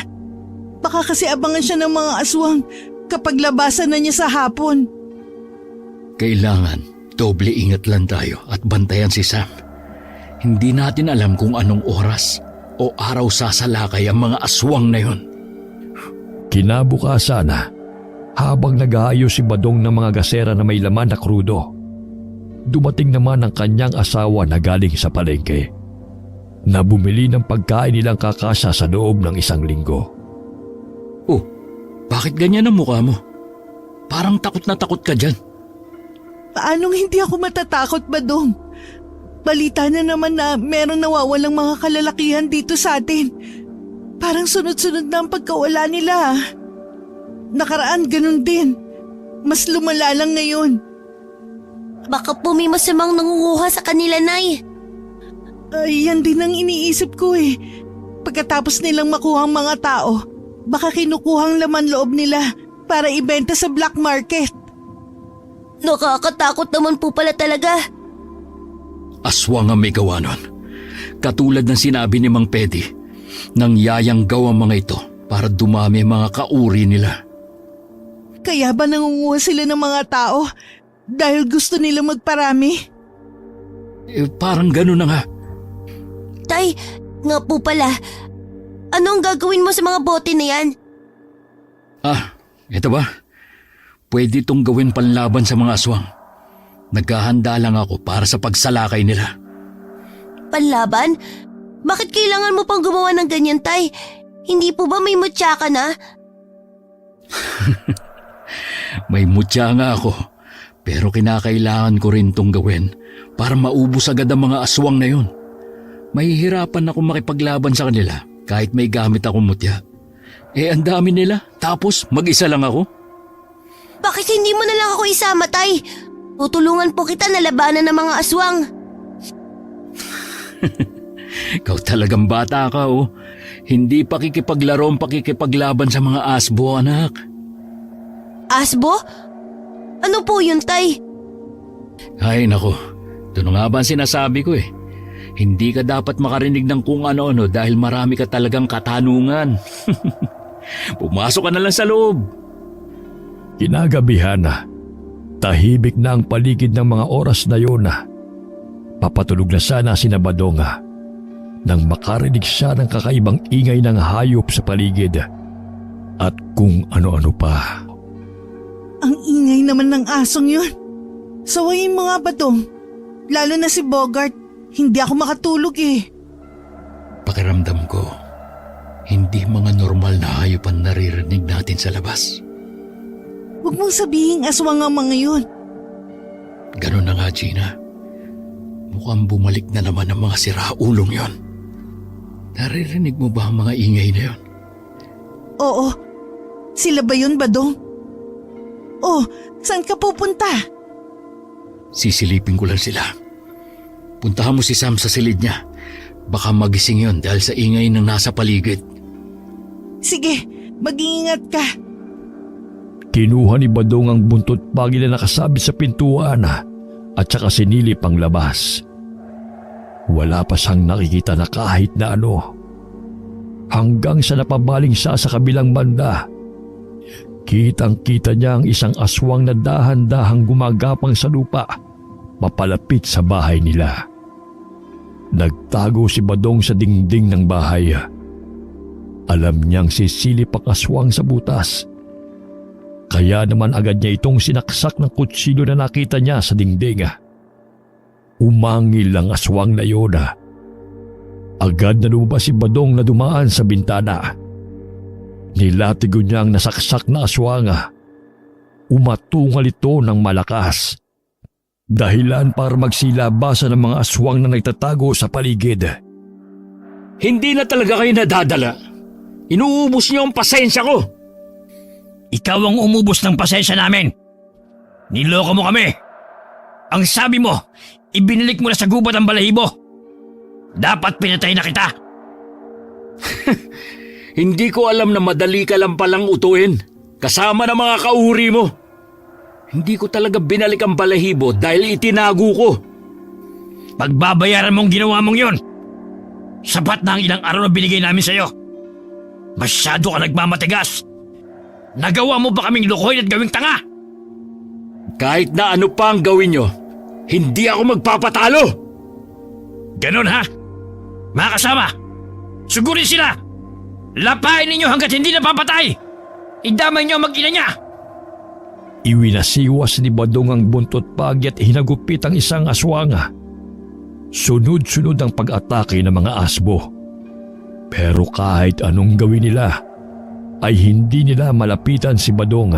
Baka kasi abangan siya ng mga aswang kapag labasan na niya sa hapon. Kailangan doble ingat lang tayo at bantayan si Sam. Hindi natin alam kung anong oras o araw sasalakay ang mga aswang na yon. Kinabukasan na, habang nag-aayos si Badong ng mga gasera na may laman na krudo, dumating naman ang kanyang asawa na galing sa palengke na bumili ng pagkain nilang kakasa sa loob ng 1 linggo. Oh, bakit ganyan ang mukha mo? Parang takot na takot ka dyan. Paanong hindi ako matatakot, Badong? Balita na naman na merong nawawalang mga kalalakihan dito sa atin. Parang sunod-sunod na ang pagkawala nila. Nakaraan ganun din. Mas lumala lang ngayon. Baka po may masamang nangunguha sa kanila, Nay. Ay, yan din ang iniisip ko eh. Pagkatapos nilang makuha ang mga tao, baka kinukuhang laman loob nila para ibenta sa black market. Nakakatakot naman po pala talaga. Aswang ang may gawa nun. Katulad ng sinabi ni Mang Pedi, nang yayanggaw ang mga ito para dumami ang mga kauri nila. Kaya ba nangunguha sila ng mga tao dahil gusto nila magparami? Parang gano'n na nga. Tay, nga po pala, anong gagawin mo sa mga bote na yan? Ito ba? Pwede itong gawin panlaban sa mga aswang. Naghahanda lang ako para sa pagsalakay nila. Panlaban? Bakit kailangan mo pang gumawa ng ganyan, Tay? Hindi po ba may mutya ka na? May mutya nga ako, pero kinakailangan ko rin itong gawin para maubos agad ang mga aswang na yun. Mahihirapan ako makipaglaban sa kanila kahit may gamit akong mutya. Ang dami nila, tapos mag-isa lang ako. Bakit hindi mo na lang ako isama, Tay? Tutulungan po kita na labanan ng mga aswang. Ikaw talagang bata ka, oh. Hindi pakikipaglaro ang pakikipaglaban sa mga asbo, anak. Asbo? Ano po yun, Tay? Ay, nako. Ito na nga ba ang sinasabi ko eh. Hindi ka dapat makarinig ng kung ano-ano dahil marami ka talagang katanungan. Pumasok ka na lang sa loob. Kinagabihan na, tahimik na ang paligid ng mga oras na yun na. Papatulog na sana si Badonga nang makarinig siya ng kakaibang ingay ng hayop sa paligid at kung ano-ano pa. Ang ingay naman ng asong yun. Sawayin mo nga, Badong. Lalo na si Bogart. Hindi ako makatulog eh. Pakiramdam ko, hindi mga normal na hayop ang naririnig natin sa labas. Huwag mong sabihin aswang ang mga yun. Ganun na nga, Gina. Mukhang bumalik na naman ang mga siraulong yon. Naririnig mo ba ang mga ingay na yon? Oo. Sila ba yun, Badong? Oh, saan ka pupunta? Sisilipin ko lang sila. Puntahan mo si Sam sa silid niya. Baka magising yon dahil sa ingay ng nasa paligid. Sige, mag-iingat ka. Kinuha ni Badong ang buntot pagi na nakasabit sa pintuan at saka sinilip ang labas. Wala pa siyang nakikita na kahit na ano. Hanggang sa napabaling siya sa kabilang banda. Kitang-kita niya ang isang aswang na dahan-dahang gumagapang sa lupa papalapit sa bahay nila. Nagtago si Badong sa dingding ng bahay. Alam niyang sisilip ang aswang sa butas. Kaya naman agad niya itong sinaksak ng kutsilyo na nakita niya sa dingding. Umangil ang aswang na yun. Agad na lumabas si Badong na dumaan sa bintana. Nilatigo niya ang nasaksak na aswang. Umatungal ito ng malakas. Dahilan para magsilabasan ng mga aswang na nagtatago sa paligid. Hindi na talaga kayo nadadala. Inuubos niyo ang pasensya ko. Ikaw ang umubos ng pasensya namin. Niloko mo kami. Ang sabi mo, ibinalik mo na sa gubat ang balahibo. Dapat pinatay na kita. Hindi ko alam na madali ka lang palang utuin. Kasama ng mga kauri mo. Hindi ko talaga binalik ang balahibo dahil itinago ko. Pagbabayaran mong ginawa mong yun. Sapat na ang ilang araw na binigay namin sa'yo. Masyado ka nagmamatigas. Nagawa mo ba kaming lukoy at gawing tanga? Kahit na ano pa ang gawin nyo, hindi ako magpapatalo! Ganon ha? Mga kasama, sugurin sila! Lapain ninyo hanggat hindi napapatay! Idamay niyo ang mag-ina niya! Iwinasiwas ni Badong ang buntot pagi at hinagupit ang isang aswanga. Sunod-sunod ang pag-atake ng mga asbo. Pero kahit anong gawin nila, ay hindi nila malapitan si Badong.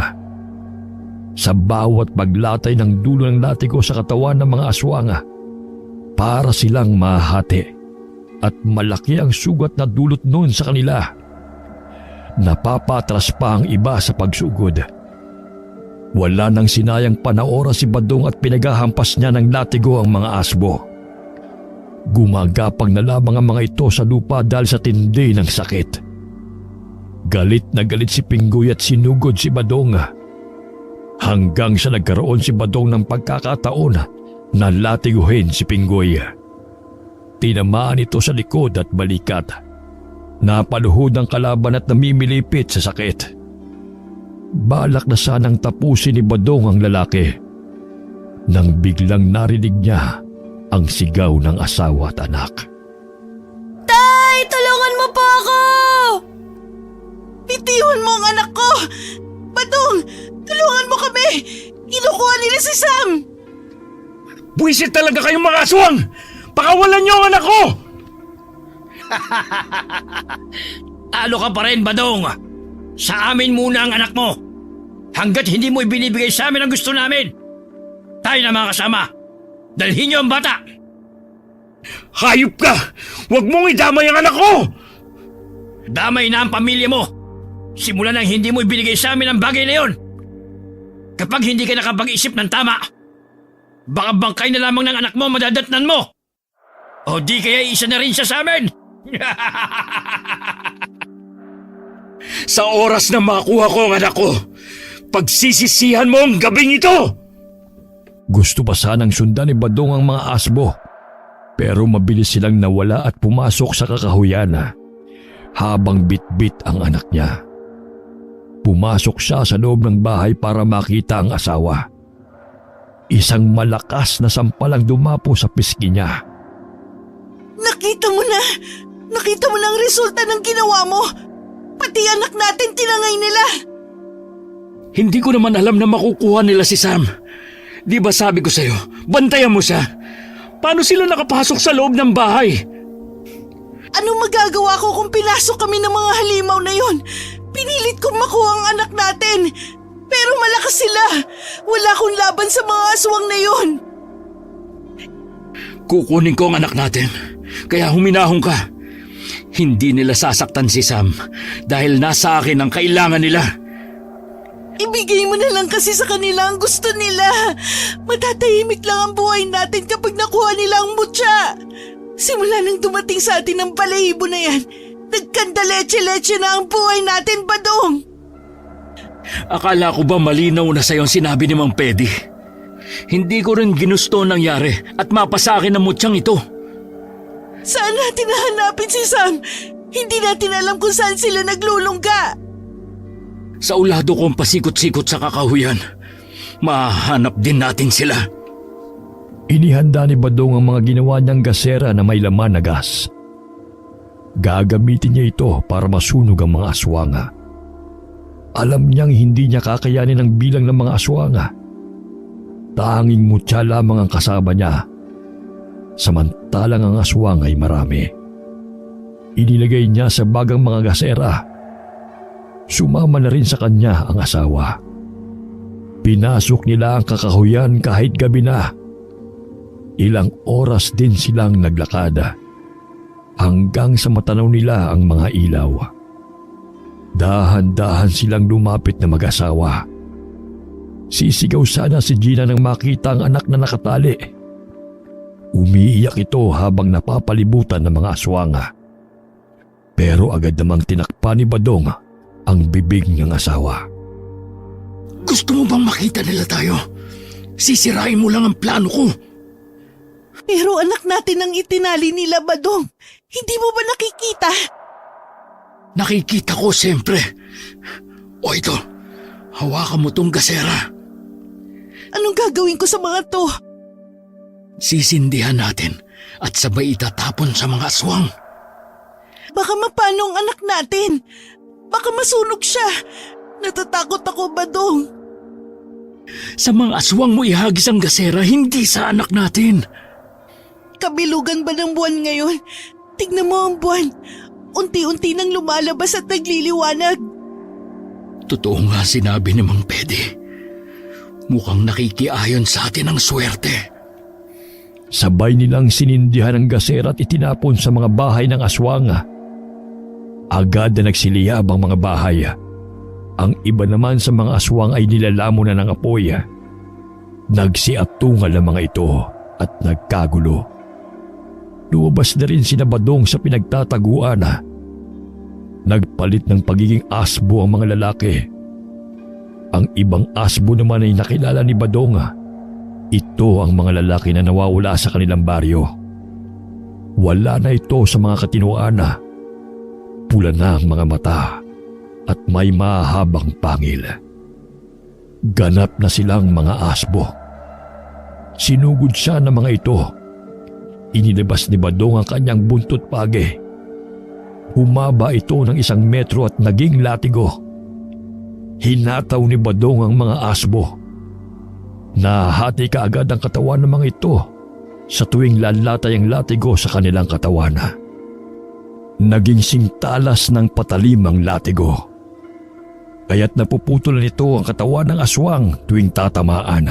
Sa bawat paglatay ng dulo ng latigo sa katawan ng mga aswanga, para silang mahati at malaki ang sugat na dulot noon sa kanila. Napapatras pa ang iba sa pagsugod. Wala nang sinayang panaoras si Badong at pinaghahampas niya ng latigo ang mga asbo. Gumagapang na lamang ang mga ito sa lupa dahil sa tindi ng sakit. Galit na galit si Pinggoy at sinugod si Badong. Hanggang sa nagkaroon si Badong ng pagkakataon na latiguhin si Pinggoy. Tinamaan ito sa likod at balikat. Napaluhod ang kalaban at namimilipit sa sakit. Balak na sanang tapusin ni Badong ang lalaki nang biglang narinig niya ang sigaw ng asawa at anak. Tay, tulungan mo po ako! Bitiwan mo ang anak ko! Badong, tulungan mo kami! Kinukuha nila si Sam! Buwisit talaga kayong mga aswang! Pakawalan niyo ang anak ko! Talo ka pa rin, Badong! Sa amin muna ang anak mo! Hanggat hindi mo ibinibigay sa amin ang gusto namin! Tayo na mga kasama! Dalhin niyo ang bata! Hayop ka! Huwag mong idamay ang anak ko! Damay na ang pamilya mo! Simula nang hindi mo ibinigay sa amin ang bagay na yon! Kapag hindi ka nakapag-isip ng tama, baka bangkay na lamang ng anak mo madadatnan mo! O di kaya isa na rin siya sa amin! Sa oras na makuha ko ang anak ko, pagsisisihan mo ang gabing ito! Gusto pa sanang sundan ni Badong ang mga asbo, pero mabilis silang nawala at pumasok sa kakahuyan habang bitbit ang anak niya. Pumasok siya sa loob ng bahay para makita ang asawa. Isang malakas na sampalang dumapo sa pisngi niya. Nakita mo na! Nakita mo na ang resulta ng ginawa mo! Pati anak natin tinangay nila! Hindi ko naman alam na makukuha nila si Sam. Di ba sabi ko sa'yo, bantayan mo siya? Paano sila nakapasok sa loob ng bahay? Anong magagawa ko kung pinasok kami ng mga halimaw na yon? Pinilit kong makuha ang anak natin. Pero malakas sila. Wala akong laban sa mga aswang na yon. Kukunin ko ang anak natin. Kaya huminahon ka. Hindi nila sasaktan si Sam dahil nasa akin ang kailangan nila. Ibigay mo na lang kasi sa kanila ang gusto nila. Matatahimik lang ang buhay natin kapag nakuha nila ang mutya. Simula nang dumating sa atin ang balahibo na yan, nagkandaleche-leche na ang buhay natin, Badong. Akala ko ba malinaw na sa'yo ang sinabi ni Mang Pedi? Hindi ko rin ginusto ang nangyari at mapasa akin ang mutyang ito. Saan natin nahanapin si Sam? Hindi natin alam kung saan sila naglulungga. Sa ulado kong pasikot-sikot sa kakahuyan, mahanap din natin sila. Inihanda ni Badong ang mga ginawa niyang gasera na may laman na gas. Gagamitin niya ito para masunog ang mga aswanga. Alam niyang hindi niya kakayanin ang bilang ng mga aswanga. Tanging mutya lamang ang kasama niya, samantalang ang aswang ay marami. Inilagay niya sa bagang mga gasera. Sumama na rin sa kanya ang asawa. Pinasok nila ang kakahuyan kahit gabi na. Ilang oras din silang naglakad hanggang sa matanaw nila ang mga ilaw. Dahan-dahan silang lumapit na mag-asawa. Sisigaw sana si Gina nang makita ang anak na nakatali. Umiiyak ito habang napapalibutan ng mga aswanga. Pero agad namang tinakpan ni Badong ang bibig niyang asawa. Gusto mo bang makita nila tayo? Sisirain mo lang ang plano ko. Pero anak natin ang itinali nila, Badong. Hindi mo ba nakikita? Nakikita ko siyempre. O ito, hawakan mo tong gasera. Anong gagawin ko sa mga to? Sisindihan natin at sabay itatapon sa mga aswang. Baka mapano ang anak natin. Baka masunog siya. Natatakot ako, Badong. Sa mga aswang mo ihagis ang gasera, hindi sa anak natin. Kabilugan ba ng buwan ngayon? Tignan mo ang buwan. Unti-unti nang lumalabas at nagliliwanag. Totoo nga sinabi ni Mang Pede. Mukhang nakikiayon sa atin ang swerte. Sabay nilang sinindihan ang gasera at itinapon sa mga bahay ng aswang. Agad na nagsiliyab ang mga bahay. Ang iba naman sa mga aswang ay nilalamon na ng apoy. Nagsiatungal ang mga ito at nagkagulo. Lumabas na rin sina Badong sa pinagtataguan. Nagpalit ng pagiging asbo ang mga lalaki. Ang ibang asbo naman ay nakilala ni Badong. Ito ang mga lalaki na nawawala sa kanilang baryo. Wala na ito sa mga katinuan. Pula na ang mga mata at may mahabang pangil. Ganap na silang mga asbo. Sinugod siya ng mga ito. Inilabas ni Badong ang kanyang buntot page. Humaba ito ng 1 metro at naging latigo. Hinataw ni Badong ang mga asbo. Nahati kaagad ang katawan ng mga ito sa tuwing lalatay ang latigo sa kanilang katawan. Naging sintalas ng patalim ang latigo. Kaya't napuputulan nito ang katawan ng aswang tuwing tatamaan.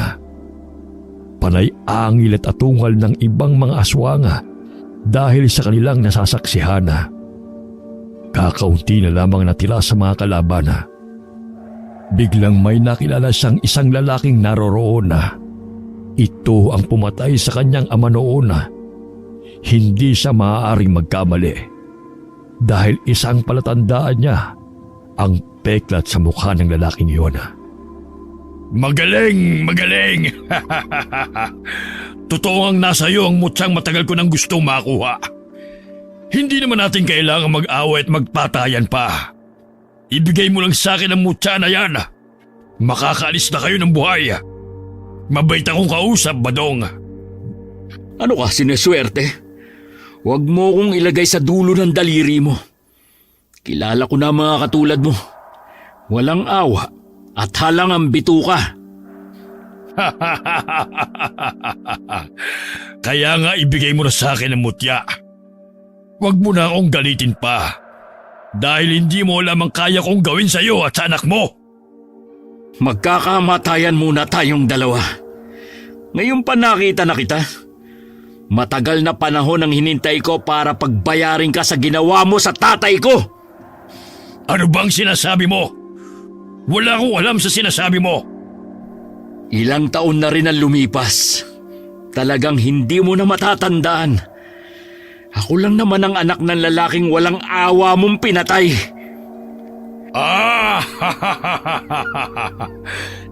Panay angil at atungal ng ibang mga aswang dahil sa kanilang nasasaksihan. Kakaunti na lamang natira sa mga kalaban. Biglang may nakilala siyang isang lalaking naroroon. Ito ang pumatay sa kanyang ama noon. Hindi siya maaaring magkamali dahil isang palatandaan niya ang peklat sa mukha ng lalaking iyon. Magaling! Magaling! Totoo ang nasa iyo ang mutsang matagal ko nang gustong makuha. Hindi naman natin kailangan mag-away at magpatayan pa. Ibigay mo lang sa akin ang mutya na yan. Makakaalis na kayo ng buhay. Mabait akong kausap, Badong. Ano ka, sineswerte? Huwag mo kong ilagay sa dulo ng daliri mo. Kilala ko na mga katulad mo. Walang awa at halang ang bituka. Kaya nga ibigay mo na sa akin ang mutya. Huwag mo na akong galitin pa. Dahil hindi mo alam ang kaya kong gawin sa iyo at sa anak mo. Magkakamatayan muna tayong dalawa. Ngayon pa nakita na kita. Matagal na panahon ang hinintay ko para pagbayarin ka sa ginawa mo sa tatay ko. Ano bang sinasabi mo? Wala akong alam sa sinasabi mo. Ilang taon na rin ang lumipas. Talagang hindi mo na matatandaan. Ako lang naman ang anak ng lalaking walang awa mong pinatay. Ah!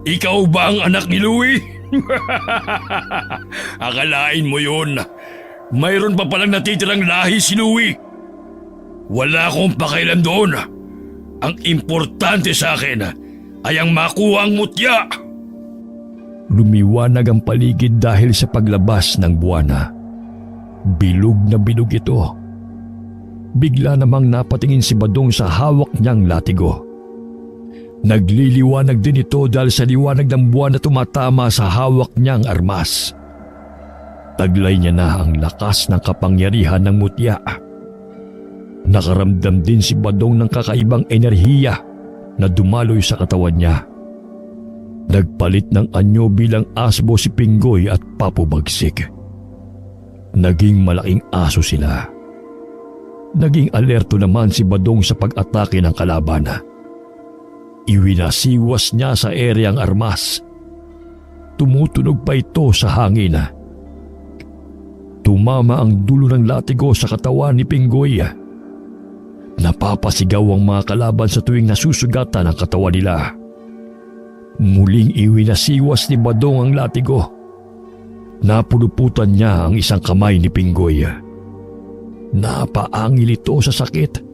Ikaw ba ang anak ni Louie? Akalain mo yun. Mayroon pa palang natitirang lahi si Louie. Wala akong pakailan doon. Ang importante sa akin ay ang makuha ang mutya. Lumiwanag ang paligid dahil sa paglabas ng buwana. Bilog na bilog ito. Bigla namang napatingin si Badong sa hawak niyang latigo. Nagliliwanag din ito dahil sa liwanag ng buwan na tumatama sa hawak niyang armas. Taglay niya na ang lakas ng kapangyarihan ng mutya. Nakaramdam din si Badong ng kakaibang enerhiya na dumaloy sa katawan niya. Nagpalit ng anyo bilang asbo si Pinggoy at Papo Bagsik. Naging malaking aso sila. Naging alerto naman si Badong sa pag-atake ng kalaban. Iwinasiwas niya sa ere ang armas. Tumutunog pa ito sa hangin. Tumama ang dulo ng latigo sa katawan ni Pinggoy. Napapasigaw ang mga kalaban sa tuwing nasusugatan ang katawan nila. Muling iwinasiwas ni Badong ang latigo. Napuluputan niya ang isang kamay ni Pinggoy. Napaangil ito sa sakit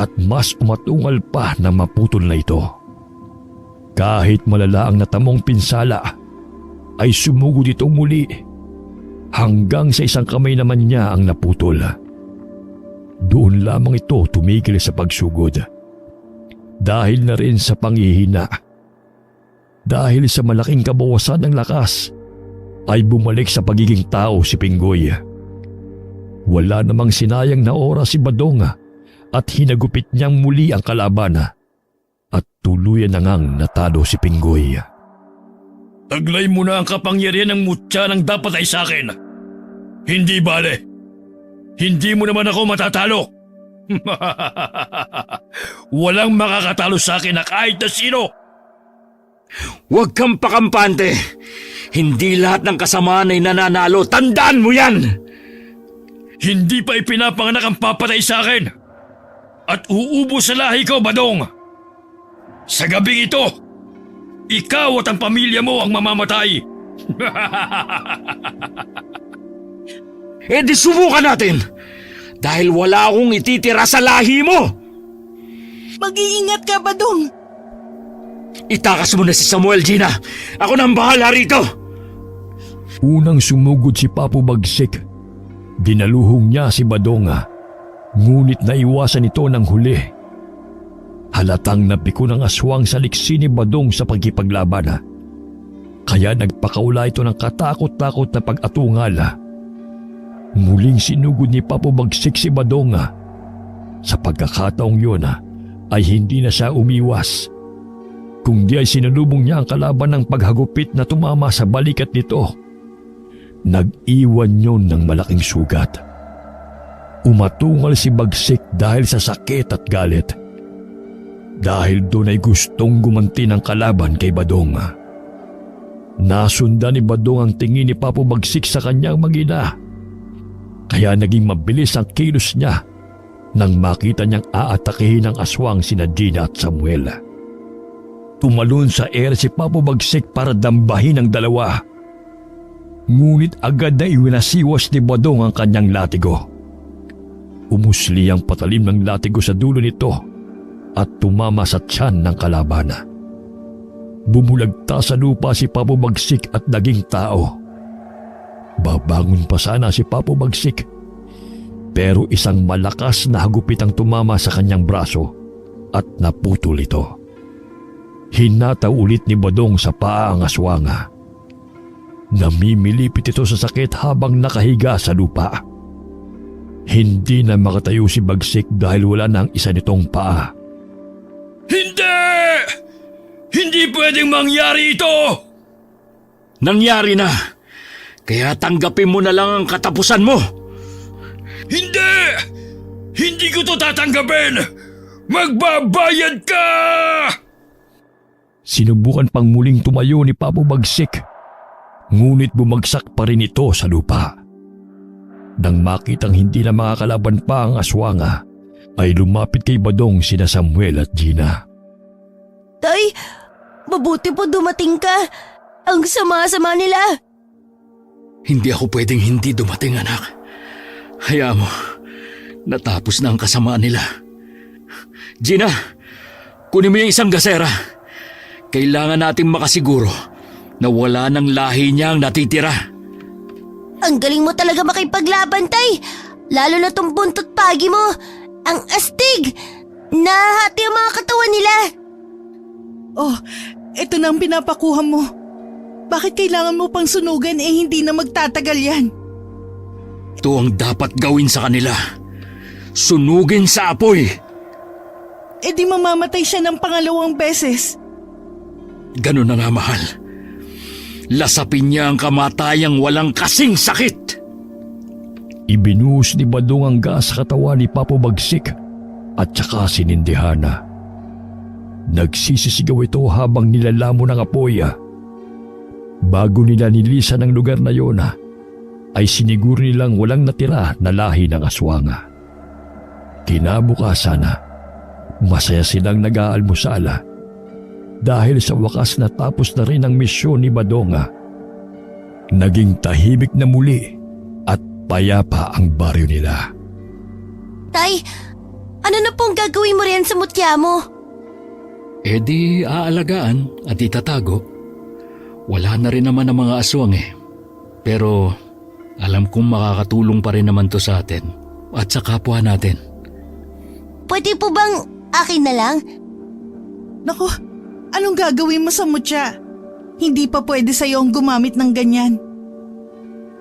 at mas umatungal pa na maputol na ito. Kahit malala ang natamong pinsala, ay sumugod ito muli hanggang sa isang kamay naman niya ang naputol. Doon lamang ito tumigil sa pagsugod. Dahil na rin sa panghihina. Dahil sa malaking kabawasan ng lakas, ay bumalik sa pagiging tao si Pinggoy. Wala namang sinayang na oras si Badong at hinagupit niyang muli ang kalaban at tuluyan na ngang natalo si Pinggoy. Taglay mo na ang kapangyarihan ng mutya ng dapat ay sa akin. Hindi bale. Hindi mo naman ako matatalo. Walang makakatalo sa akin na kahit na sino. Huwag kang pakampante. Hindi lahat ng kasamaan ay nananalo. Tandaan mo yan! Hindi pa ipinapanganak ang papatay sa akin. At uubos sa lahi ko, Badong. Sa gabing ito, ikaw at ang pamilya mo ang mamamatay. Eh di subukan natin! Dahil wala akong ititira sa lahi mo! Mag-iingat ka, Badong! Itakas mo na si Samuel, Gina. Ako nang bahala rito. Unang sumugod si Papo Bagsik. Dinaluhong niya si Badong, ngunit naiwasan ito ng huli. Halatang napiko ng aswang sa liksi ni Badong sa pagkipaglaban. Kaya nagpakaula ito ng katakot-takot na pag-atungal. Muling sinugod ni Papo Bagsik si Badong. Sa pagkakataong yun ay hindi na siya umiwas. Kundi ay sinalubong niya ang kalaban ng paghagupit na tumama sa balikat nito. Nag-iwan yun ng malaking sugat. Umatungal si Bagsik dahil sa sakit at galit. Dahil doon ay gustong gumanti ng kalaban kay Badong. Nasundan ni Badong ang tingin ni Papo Bagsik sa kanyang mag-ina. Kaya naging mabilis ang kilos niya nang makita niyang aatakihin ng aswang sina Gina at Samuel. Tumalon sa air si Papo Bagsik para dambahin ang dalawa. Ngunit agad na iwinasiwas ni Badong ang kanyang latigo. Umusli ang patalim ng latigo sa dulo nito at tumama sa tiyan ng kalaban. Bumulagta sa lupa si Papo Bagsik at naging tao. Babangon pa sana si Papo Bagsik, pero isang malakas na hagupit ang tumama sa kanyang braso at naputol ito. Hinataw ulit ni Badong sa paa ang aswanga. Namimilipit ito sa sakit habang nakahiga sa lupa. Hindi na makatayo si Bagsik dahil wala na ang isa nitong paa. Hindi! Hindi pwedeng mangyari ito! Nangyari na. Kaya tanggapin mo na lang ang katapusan mo. Hindi! Hindi ko to tatanggapin! Magbabayad ka! Sinubukan pang muling tumayo ni Papo Bagsik, ngunit bumagsak pa rin ito sa lupa. Nang makitang hindi na makakalaban pa ang aswanga, ay lumapit kay Badong sina Samuel at Gina. Tay, mabuti po dumating ka. Ang sama-sama nila. Hindi ako pwedeng hindi dumating, anak. Hayaan mo, natapos na ang kasamaan nila. Gina, kunin mo yung isang gasera. Kailangan nating makasiguro na wala ng lahi niya ang natitira. Ang galing mo talaga makipaglaban, Tay. Lalo na tong buntot pagi mo. Ang astig. Nahati ang mga katawan nila. Oh, ito na ang pinapakuha mo. Bakit kailangan mo pang sunugan hindi na magtatagal yan? Ito ang dapat gawin sa kanila. Sunugin sa apoy. Di mamamatay siya ng pangalawang beses. Ganun na nga, mahal. Lasapin niya ang kamatayang walang kasing sakit. Ibinuhos ni Badong ang gas sa katawan ni Papo Bagsik at saka sinindihana. Nagsisisigaw ito habang nilalamon ng apoy. Bago nila nilisan ang lugar na yon, ay siniguro nilang walang natira na lahi ng aswanga. Kinabukasan, masaya silang nag-aalmusala dahil sa wakas natapos na rin ang misyon ni Badong. Naging tahimik na muli at payapa ang baryo nila. Tay, ano na pong gagawin mo riyan sa mutya mo? Di aalagaan at itatago. Wala na rin naman ang mga aswang eh. Pero alam kong makakatulong pa rin naman to sa atin at sa kapwa natin. Pwede po bang akin na lang? Naku, anong gagawin mo sa mutya? Hindi pa pwede sa'yo ang gumamit ng ganyan.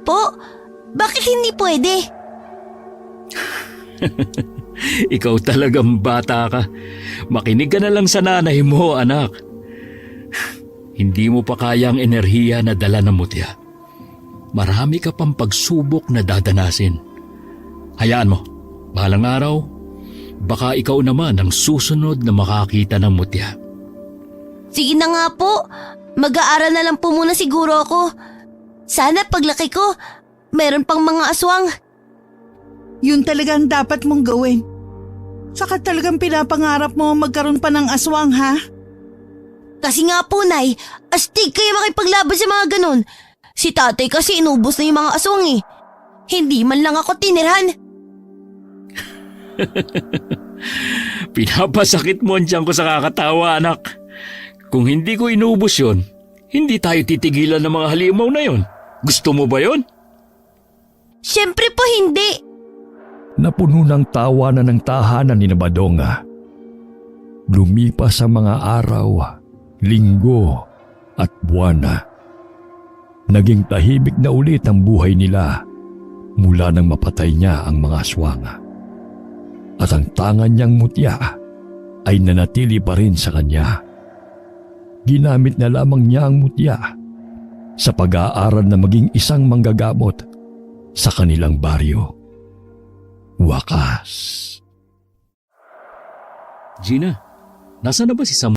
Po, bakit hindi pwede? Ikaw talagang bata ka. Makinig ka na lang sa nanay mo, anak. Hindi mo pa kaya ang enerhiya na dala ng mutya. Marami ka pang pagsubok na dadanasin. Hayaan mo, balang araw, baka ikaw naman ang susunod na makakita ng mutya. Sige na nga po, mag-aaral na lang po muna siguro ako. Sana paglaki ko, meron pang mga aswang. Yun talagang dapat mong gawin. Saka talagang pinapangarap mo magkaroon pa ng aswang, ha? Kasi nga po, Nay, astig kayo makipaglaban sa mga ganun. Si tatay kasi inubos na yung mga aswang eh. Hindi man lang ako tinirhan. Pinapasakit mo ang tiyan ko sa kakatawa, anak. Kung hindi ko inubos yun, hindi tayo titigilan ng mga halimaw na yon. Gusto mo ba yon? Siyempre po hindi. Napuno ng tawanan ng tahanan ni Badonga. Lumipas ang mga araw, linggo at buwan na. Naging tahimik na ulit ang buhay nila mula nang mapatay niya ang mga aswang. At ang tangan niyang mutya ay nanatili pa rin sa kanya. Ginamit na lamang niya ang mutya sa pag-aaral na maging isang manggagamot sa kanilang baryo. Wakas. Gina, nasa na ba si Sam?